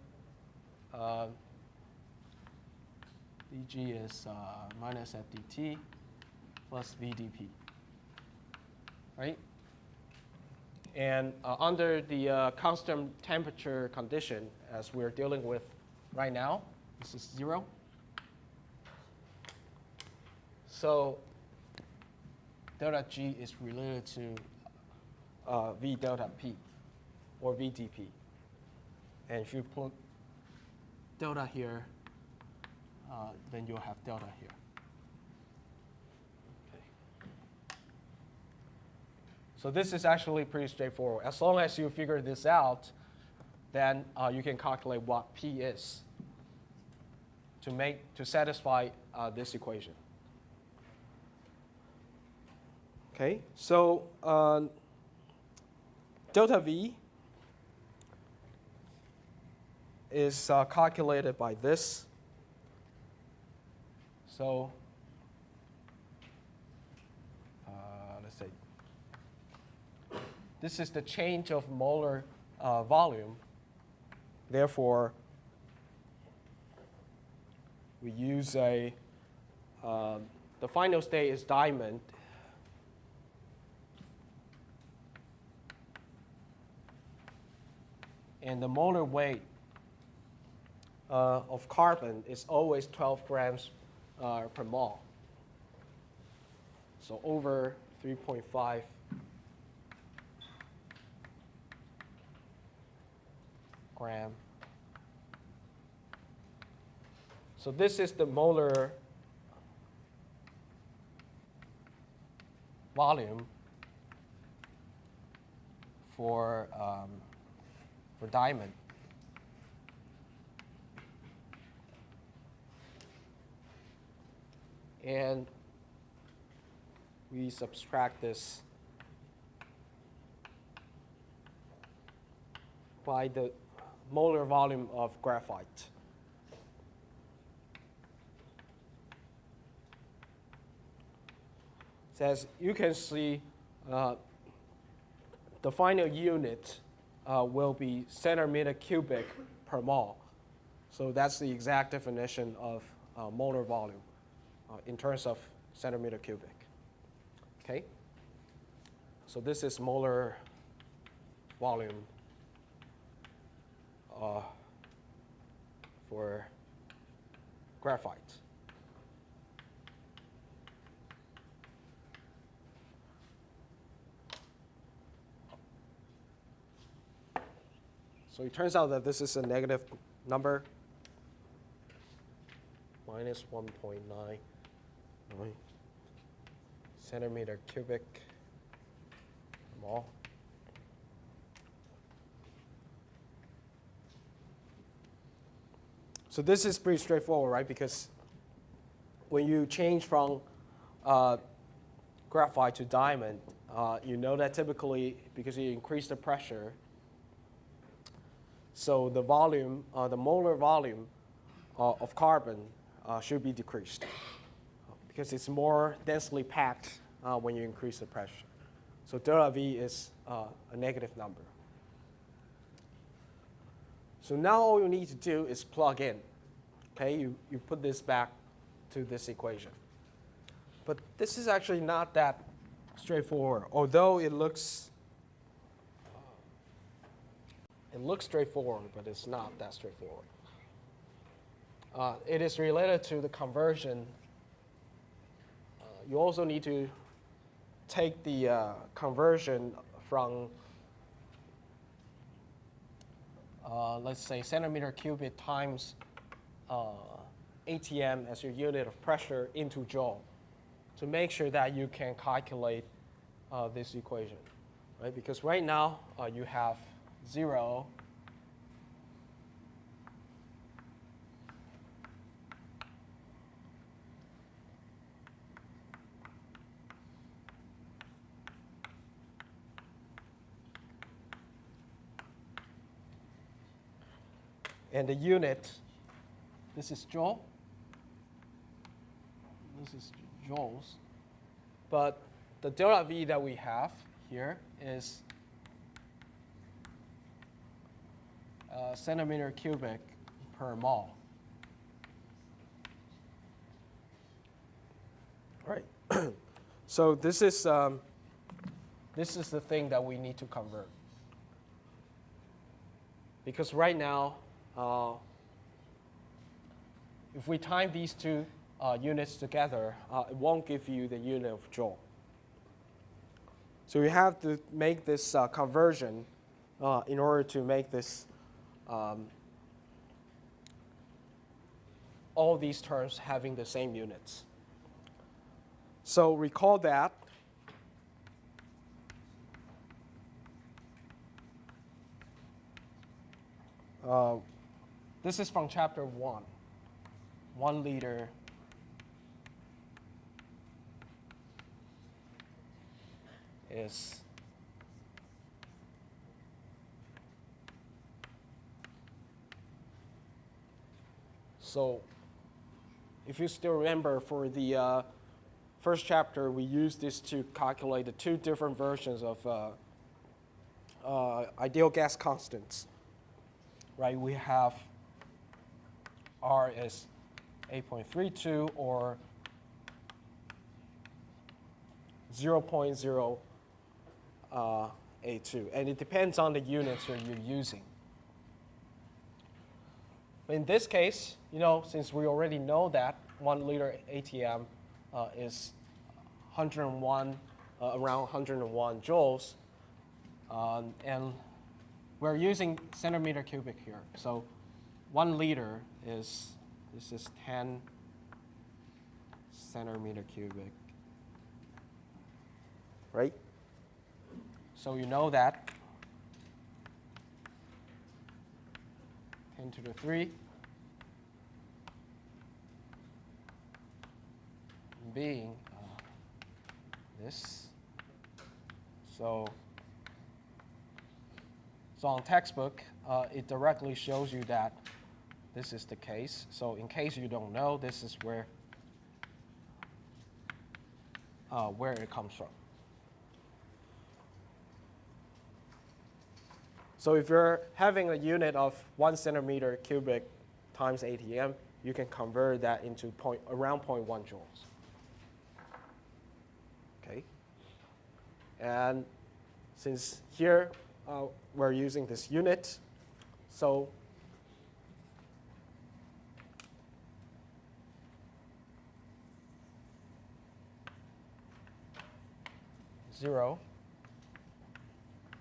Speaker 1: dg is minus f dt plus v dp, right? And under the constant temperature condition, as we're dealing with right now, this is 0. So delta G is related to V delta P, or V dP. And if you put delta here, then you'll have delta here. Okay. So this is actually pretty straightforward. As long as you figure this out, then you can calculate what P is to satisfy this equation. Okay, so delta V is calculated by this. So let's say this is the change of molar volume. Therefore, we use the final state is diamond. And the molar weight of carbon is always 12 grams per mole. So over 3.5 gram. So this is the molar volume for diamond. And we subtract this by the molar volume of graphite. So as you can see, the final unit will be centimeter cubic per mole. So that's the exact definition of molar volume in terms of centimeter cubic. Okay? So this is molar volume for graphite. So it turns out that this is a negative number, minus 1.9 centimeter cubic mole. So this is pretty straightforward, right? Because when you change from graphite to diamond, you know that typically, because you increase the pressure, so the volume, the molar volume of carbon should be decreased because it's more densely packed when you increase the pressure. So delta V is a negative number. So now all you need to do is plug in. Okay, you put this back to this equation. But this is actually not that straightforward, although it looks straightforward, but it's not that straightforward. It is related to the conversion. You also need to take the conversion from, let's say, centimeter cubic times ATM as your unit of pressure into joule to make sure that you can calculate this equation, right? Because right now you have 0 and the unit, this is joule, this is joules, but the delta V that we have here is centimeter cubic per mole. Right. So this is the thing that we need to convert. Because right now, if we time these two units together, it won't give you the unit of joule. So you have to make this conversion in order to make this all these terms having the same units. So recall that this is from chapter 1. 1 liter is so if you still remember, for the first chapter, we used this to calculate the two different versions of ideal gas constants. Right, we have R is 8.32 or 0.082, and it depends on the units that you're using. In this case, since we already know that 1 liter ATM is 101, around 101 joules, and we're using centimeter cubic here. So 1 liter this is 10 centimeter cubic, right? So you know that 10 to the 3 being this. So on textbook, it directly shows you that this is the case. So in case you don't know, this is where it comes from. So if you're having a unit of 1 centimeter cubic times ATM, you can convert that into around 0.1 joules. Okay. And since here we're using this unit, so zero,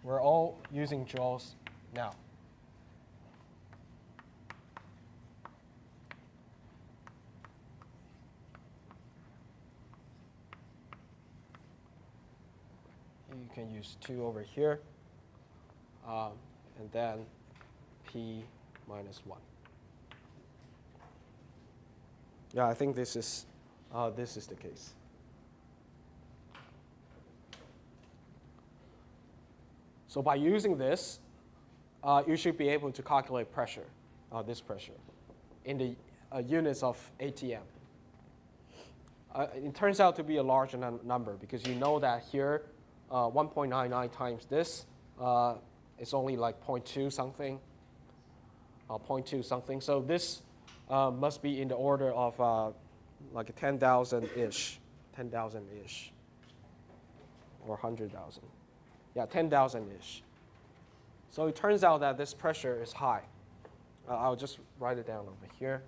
Speaker 1: we're all using joules now. You can use 2 over here, and then P minus 1. Yeah, I think this is the case. So by using this, you should be able to calculate pressure, this pressure, in the units of ATM. It turns out to be a large number because you know that here 1.99 times this is only like 0.2 something, 0.2 something. So this must be in the order of like 10,000-ish, 10,000-ish, or 100,000. Yeah, 10,000-ish. So it turns out that this pressure is high. I'll just write it down over here.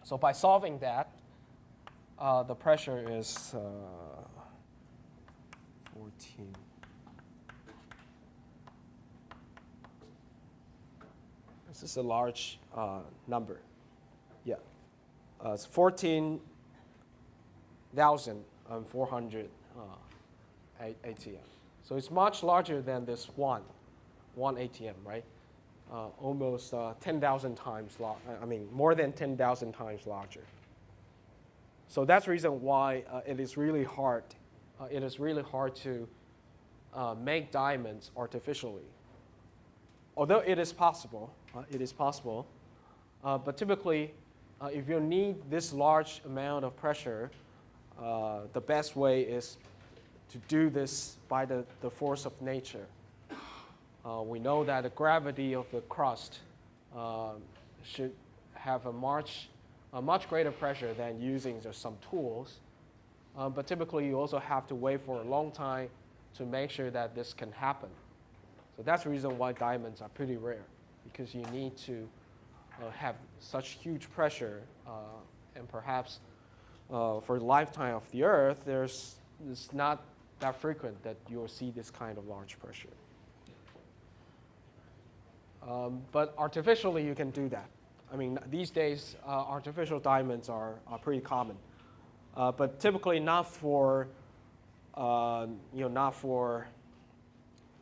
Speaker 1: So by solving that, the pressure is 14. This is a large number. Yeah, it's 14,400 ATM. So it's much larger than this one ATM, right? Almost 10,000 times more than 10,000 times larger. So that's the reason why it is really hard. It is really hard to make diamonds artificially. Although it is possible, but typically, if you need this large amount of pressure, the best way is do this by the force of nature. We know that the gravity of the crust should have a much greater pressure than using just some tools. But typically, you also have to wait for a long time to make sure that this can happen. So that's the reason why diamonds are pretty rare, because you need to have such huge pressure, and perhaps for the lifetime of the Earth, it's not that frequent that you'll see this kind of large pressure. But artificially, you can do that. I mean, these days, artificial diamonds are pretty common, but typically not for, not for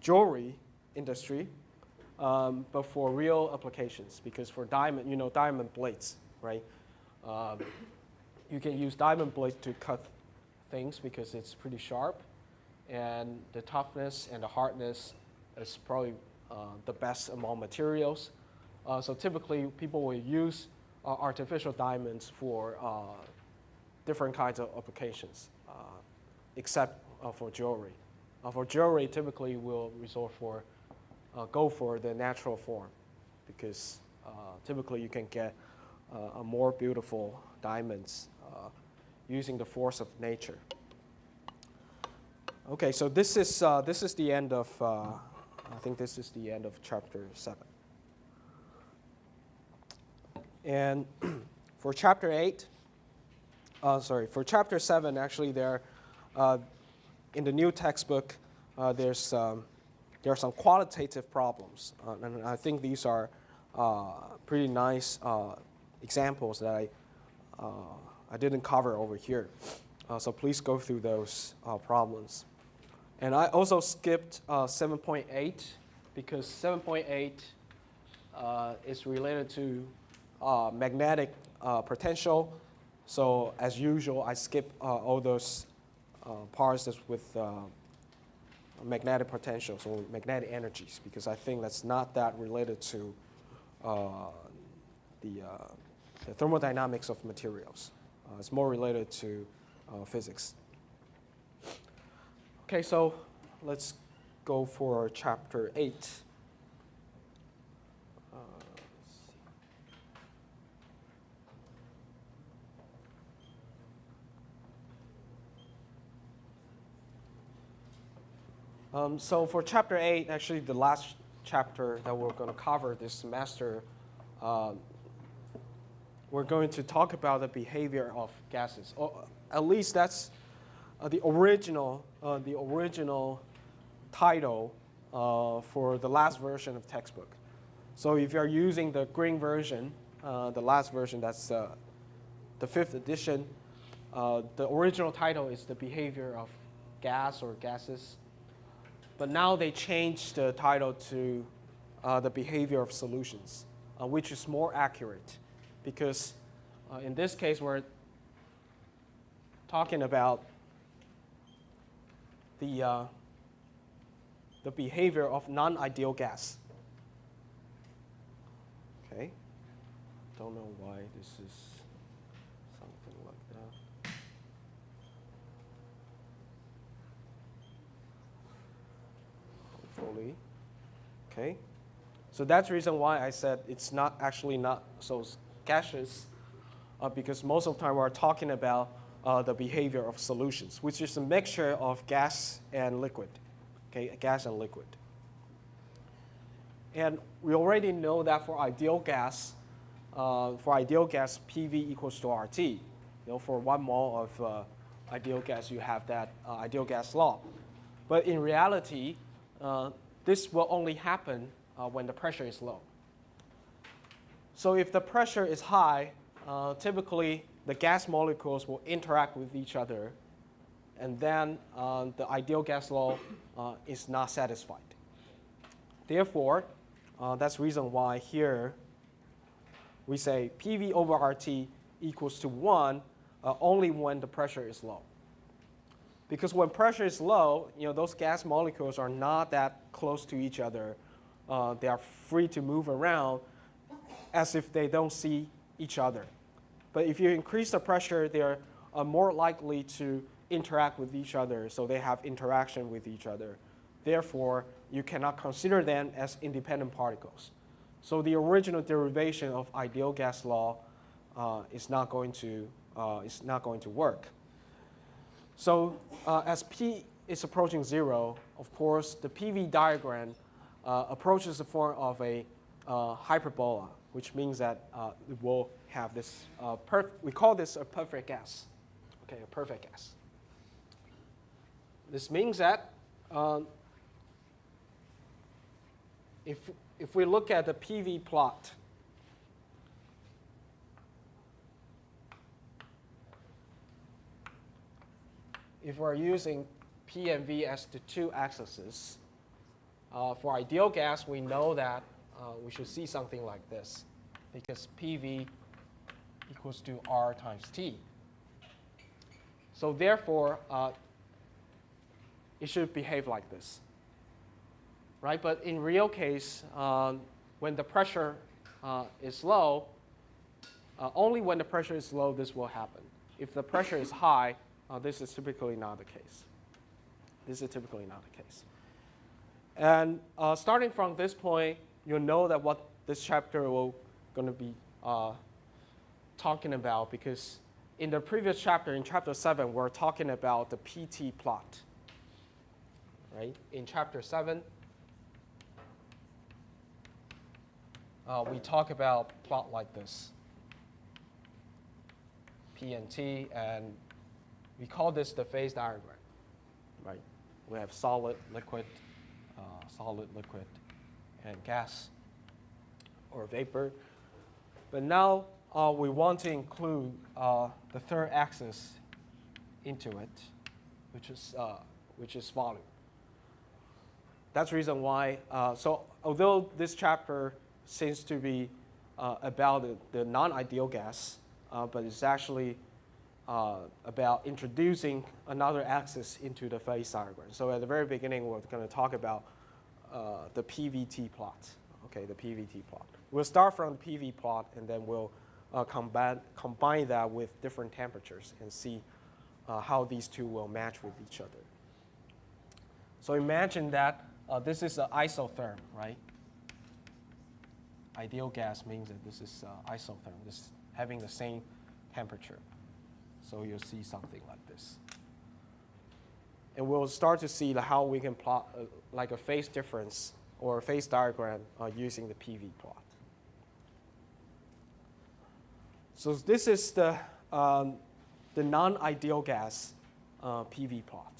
Speaker 1: jewelry industry, but for real applications. Because for diamond, diamond blades, right? You can use diamond blades to cut things because it's pretty sharp, and the toughness and the hardness is probably the best among materials. So typically, people will use artificial diamonds for different kinds of applications, except for jewelry. For jewelry, typically we'll go for the natural form, because typically you can get a more beautiful diamonds using the force of nature. Okay, so this is the end of I think this is the end of chapter 7. And for chapter 7, actually, in the new textbook, there are some qualitative problems, and I think these are pretty nice examples that I didn't cover over here. So please go through those problems. And I also skipped 7.8 because 7.8 is related to magnetic potential. So as usual, I skip all those parts that's with magnetic potential, so magnetic energies, because I think that's not that related to the thermodynamics of materials. It's more related to physics. Okay, so let's go for chapter 8. So for chapter 8, actually the last chapter that we're going to cover this semester, we're going to talk about the behavior of gases. Or at least that's the original title for the last version of textbook. So if you're using the green version, the last version, that's the 5th edition, the original title is the behavior of gas or gases. But now they changed the title to the behavior of solutions, which is more accurate, because in this case we're talking about the behavior of non-ideal gas. Okay, don't know why this is something like that. Hopefully, okay. So that's the reason why I said it's not so gaseous, because most of the time we're talking about the behavior of solutions, which is a mixture of gas and liquid. Okay, gas and liquid. And we already know that for ideal gas, PV equals to RT. For 1 mole of ideal gas, you have that ideal gas law. But in reality, this will only happen when the pressure is low. So if the pressure is high, typically the gas molecules will interact with each other, and then the ideal gas law is not satisfied. Therefore, that's the reason why here we say PV over RT equals to 1 only when the pressure is low. Because when pressure is low, those gas molecules are not that close to each other. They are free to move around as if they don't see each other. But if you increase the pressure, they are more likely to interact with each other, so they have interaction with each other. Therefore, you cannot consider them as independent particles. So the original derivation of ideal gas law is not going to work. So as P is approaching 0, of course, the PV diagram approaches the form of a hyperbola, which means that it will have this, we call this a perfect gas, okay, a perfect gas. This means that if we look at the PV plot, if we're using P and V as the two axes, for ideal gas, we know that we should see something like this, because PV equals to R times T. So therefore, it should behave like this, right? But in real case, when the pressure is low, only when the pressure is low, this will happen. If the pressure is high, this is typically not the case. This is typically not the case. And starting from this point, you'll know that what this chapter will going to be talking about, because in the previous chapter, in chapter 7, we're talking about the PT plot. Right? In chapter 7, we talk about plot like this, P and T, and we call this the phase diagram. Right? We have solid, liquid, and gas or vapor. But now we want to include the third axis into it, which is volume. That's the reason why. So although this chapter seems to be about the non-ideal gas, but it's actually about introducing another axis into the phase diagram. So at the very beginning, we're going to talk about the PVT plot. Okay, the PVT plot. We'll start from the PV plot, and then we'll combine that with different temperatures and see how these two will match with each other. So imagine that this is an isotherm, right? Ideal gas means that this is isotherm, this having the same temperature. So you'll see something like this. And we'll start to see how we can plot like a phase difference or a phase diagram using the PV plot. So this is the non-ideal gas PV plot.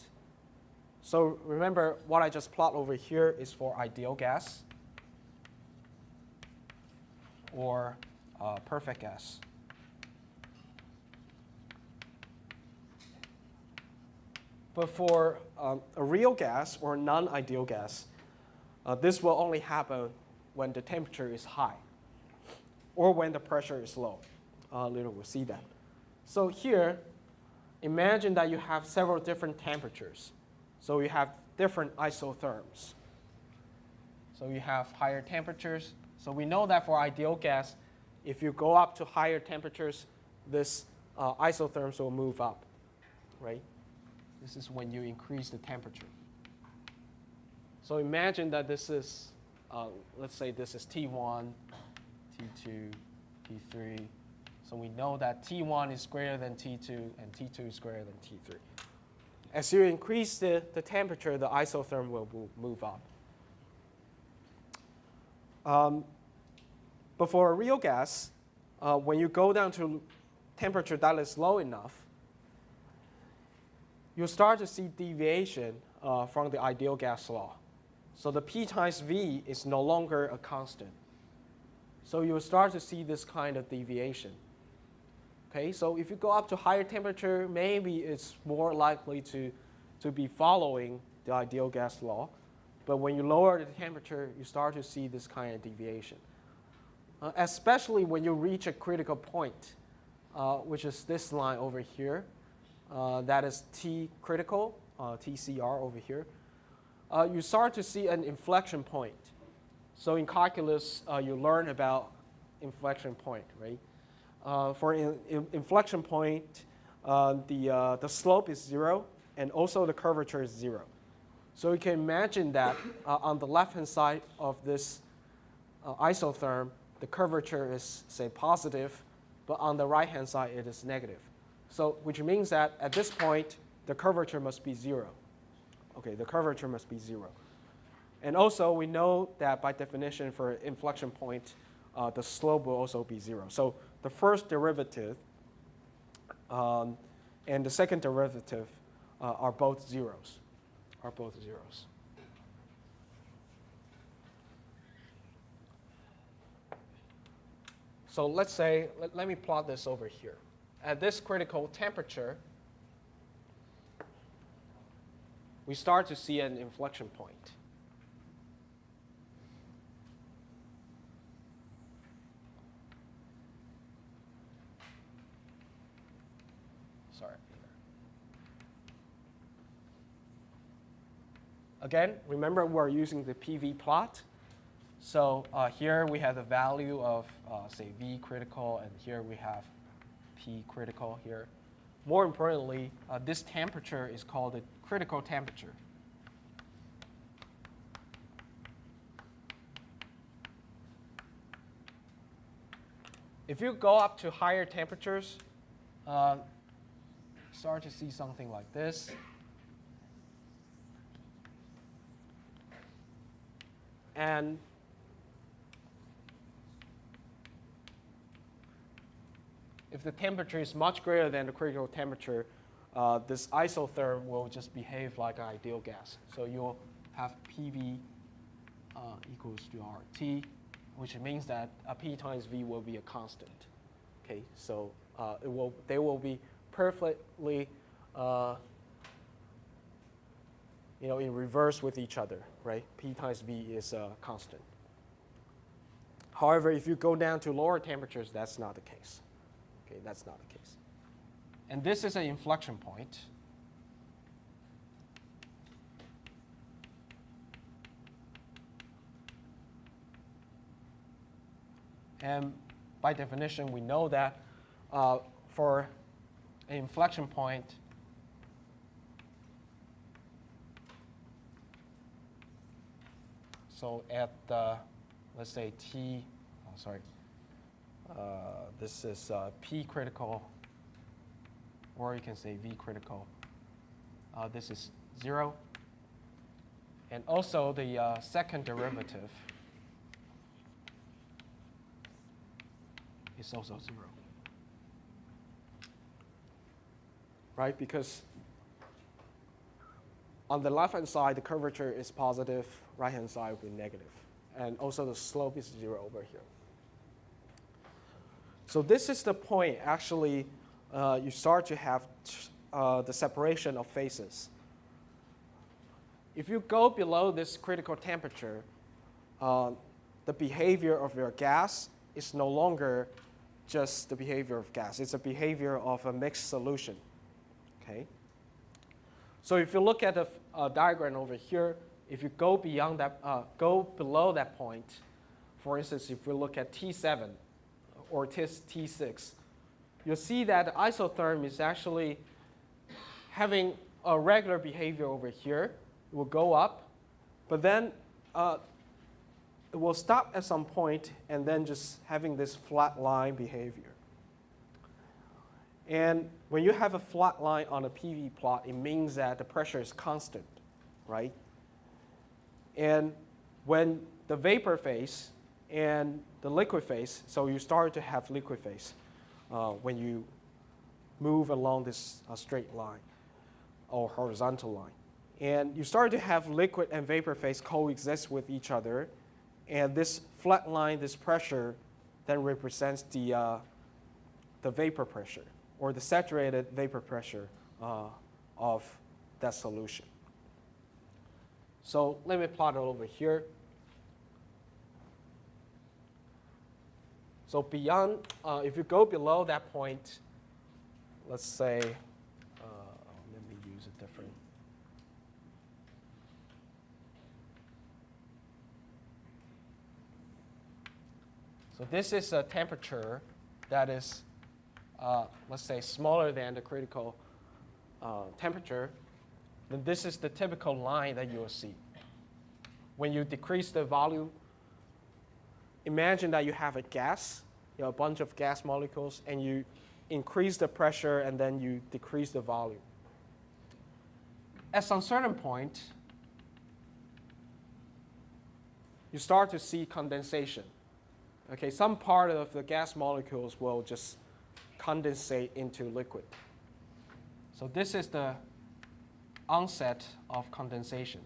Speaker 1: So remember, what I just plot over here is for ideal gas or perfect gas. But for a real gas or non-ideal gas, this will only happen when the temperature is high or when the pressure is low. Later we'll see that. So here, imagine that you have several different temperatures. So you have different isotherms. So you have higher temperatures. So we know that for ideal gas, if you go up to higher temperatures, this isotherms will move up, right? This is when you increase the temperature. So imagine that this is, let's say this is T1, T2, T3. So we know that T1 is greater than T2 and T2 is greater than T3. As you increase the temperature, the isotherm will move up. But for a real gas, when you go down to temperature that is low enough, you'll start to see deviation from the ideal gas law. So the P times V is no longer a constant. So you'll start to see this kind of deviation. Okay, so if you go up to higher temperature, maybe it's more likely to be following the ideal gas law. But when you lower the temperature, you start to see this kind of deviation. Especially when you reach a critical point, which is this line over here. That is T critical, TCR over here. You start to see an inflection point. So in calculus, you learn about inflection point, right? For inflection point, the slope is 0, and also the curvature is 0. So you can imagine that on the left-hand side of this isotherm, the curvature is, say, positive, but on the right-hand side, it is negative. So which means that at this point, the curvature must be 0. Okay, the curvature must be 0. And also, we know that by definition for inflection point, the slope will also be 0. So the first derivative and the second derivative are both zeros. So let's say, let me plot this over here. At this critical temperature, we start to see an inflection point. Sorry. Again, remember we're using the PV plot. So here we have the value of, say, V critical, and here we have P critical here. More importantly, this temperature is called the critical temperature. If you go up to higher temperatures, start to see something like this. And if the temperature is much greater than the critical temperature, this isotherm will just behave like an ideal gas. So you'll have PV equals to RT, which means that P times V will be a constant. Okay, so they will be perfectly in reverse with each other, right? P times V is a constant. However, if you go down to lower temperatures, that's not the case. Okay, that's not the case. And this is an inflection point. And by definition, we know that for an inflection point, so at let's say T, this is P critical, or you can say V critical. This is 0. And also the second derivative is also 0. Right? Because on the left-hand side, the curvature is positive, right-hand side will be negative. And also the slope is 0 over here. So this is the point, actually, you start to have the separation of phases. If you go below this critical temperature, the behavior of your gas is no longer just the behavior of gas. It's a behavior of a mixed solution. Okay? So if you look at the diagram over here, if you go beyond that, go below that point, for instance, if we look at T7 or T6, you'll see that the isotherm is actually having a regular behavior over here. It will go up, but then it will stop at some point and then just having this flat line behavior. And when you have a flat line on a PV plot, it means that the pressure is constant, right? And when the vapor phase and the liquid phase, so you start to have liquid phase when you move along this straight line or horizontal line. And you start to have liquid and vapor phase coexist with each other. And this flat line, this pressure, then represents the vapor pressure or the saturated vapor pressure of that solution. So let me plot it over here. So beyond, if you go below that point, let's say, let me use a different. So this is a temperature that is let's say, smaller than the critical temperature, then this is the typical line that you will see. When you decrease the volume, imagine that you have a gas, a bunch of gas molecules, and you increase the pressure, and then you decrease the volume. At some certain point, you start to see condensation. Okay, some part of the gas molecules will just condensate into liquid. So this is the onset of condensation.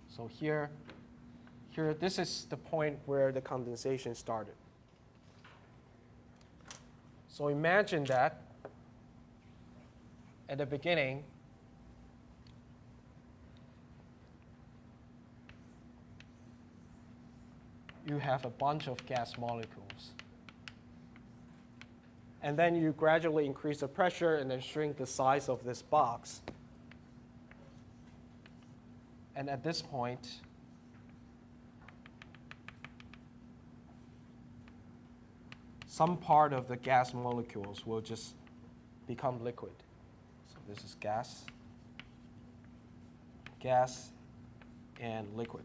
Speaker 1: So here, this is the point where the condensation started. So imagine that at the beginning, you have a bunch of gas molecules. And then you gradually increase the pressure and then shrink the size of this box. And at this point, some part of the gas molecules will just become liquid. So this is gas, and liquid.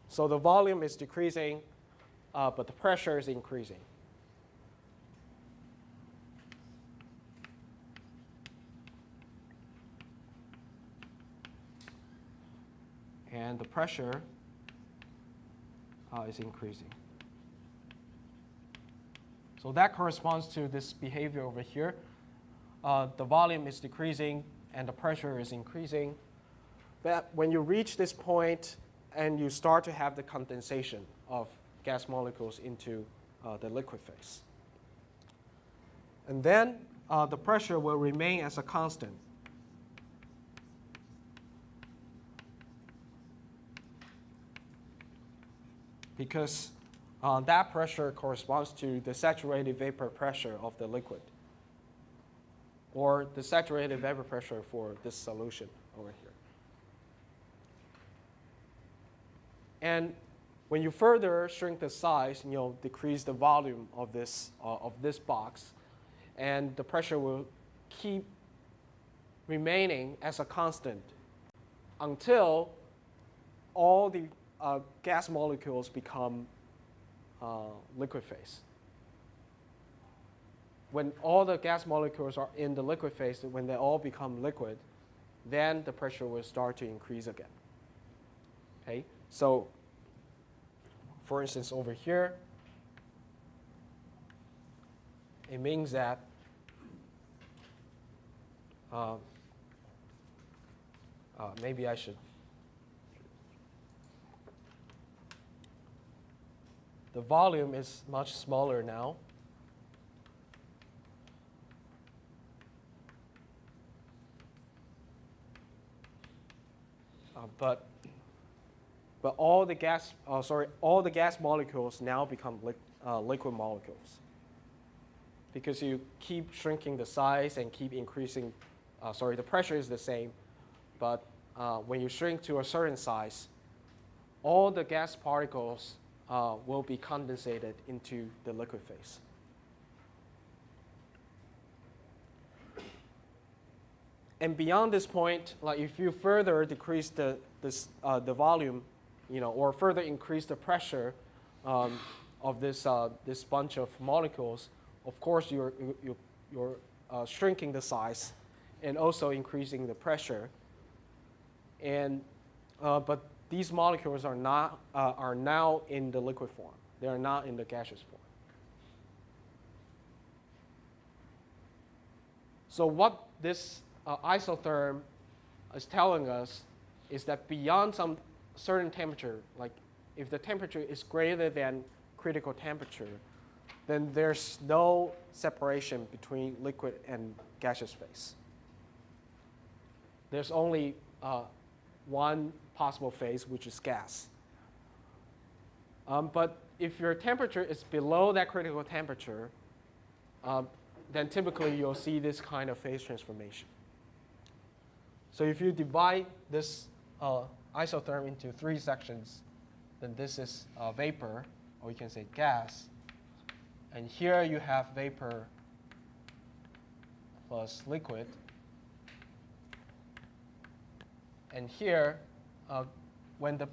Speaker 1: So the volume is decreasing, but the pressure is increasing. And the pressure is increasing. So that corresponds to this behavior over here. The volume is decreasing and the pressure is increasing. But when you reach this point and you start to have the condensation of gas molecules into the liquid phase. And then the pressure will remain as a constant. Because that pressure corresponds to the saturated vapor pressure of the liquid, or the saturated vapor pressure for this solution over here. And when you further shrink the size, you'll decrease the volume of this box, and the pressure will keep remaining as a constant until all the gas molecules become liquid phase. When all the gas molecules are in the liquid phase, when they all become liquid, then the pressure will start to increase again. Okay? So, for instance, over here, it means that maybe I should. The volume is much smaller now. But all the gas molecules now become liquid molecules, because you keep shrinking the size and keep increasing. The pressure is the same, but when you shrink to a certain size, all the gas particles will be condensated into the liquid phase. And beyond this point, like if you further decrease the volume, or further increase the pressure of this bunch of molecules, of course you're shrinking the size and also increasing the pressure. And but these molecules are now in the liquid form. They are not in the gaseous form. So what this isotherm is telling us is that beyond some certain temperature, like if the temperature is greater than critical temperature, then there's no separation between liquid and gaseous phase. There's only one possible phase, which is gas. But if your temperature is below that critical temperature, then typically you'll see this kind of phase transformation. So if you divide this isotherm into 3 sections, then this is vapor, or you can say gas. And here you have vapor plus liquid. And here, when the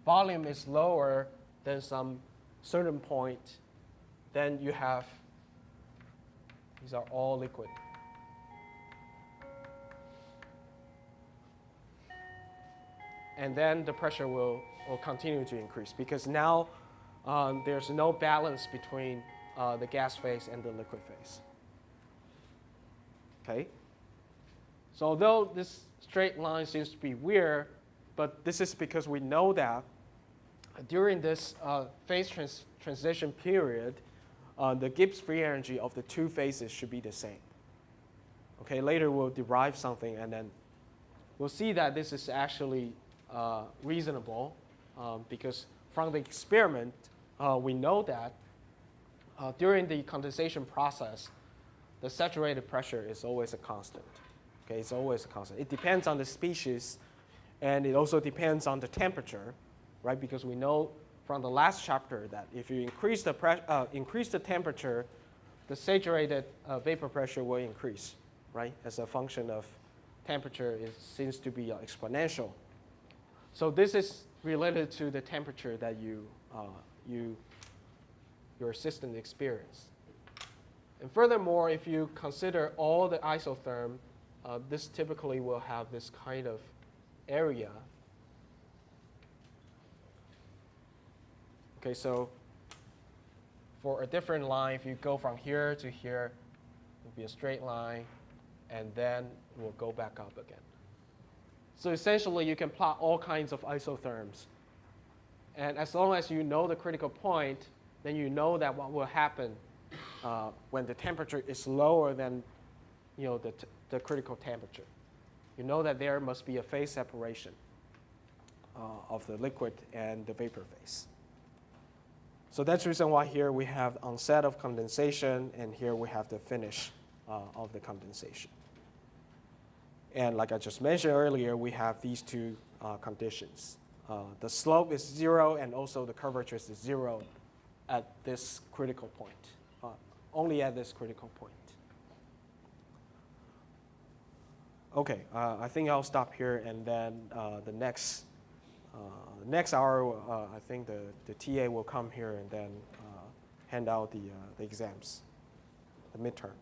Speaker 1: volume is lower than some certain point, then you have, these are all liquid. And then the pressure will continue to increase because now there's no balance between the gas phase and the liquid phase. Okay? So although this straight line seems to be weird, but this is because we know that during this phase transition period, the Gibbs free energy of the 2 phases should be the same. Okay, later we'll derive something and then we'll see that this is actually reasonable because from the experiment, we know that during the condensation process, the saturated pressure is always a constant. Okay, it's always a constant. It depends on the species, and it also depends on the temperature, right? Because we know from the last chapter that if you increase the temperature, the saturated vapor pressure will increase, right? As a function of temperature, it seems to be exponential. So this is related to the temperature that your system experiences. And furthermore, if you consider all the isotherm, this typically will have this kind of area. Okay, so for a different line, if you go from here to here, it will be a straight line, and then it will go back up again. So essentially, you can plot all kinds of isotherms. And as long as you know the critical point, then you know that what will happen when the temperature is lower than the critical temperature. You know that there must be a phase separation of the liquid and the vapor phase. So that's the reason why here we have onset of condensation, and here we have the finish of the condensation. And like I just mentioned earlier, we have these 2 conditions. The slope is 0, and also the curvature is 0 at this critical point, only at this critical point. Okay, I think I'll stop here, and then the next hour, I think the TA will come here and then hand out the exams, the midterm.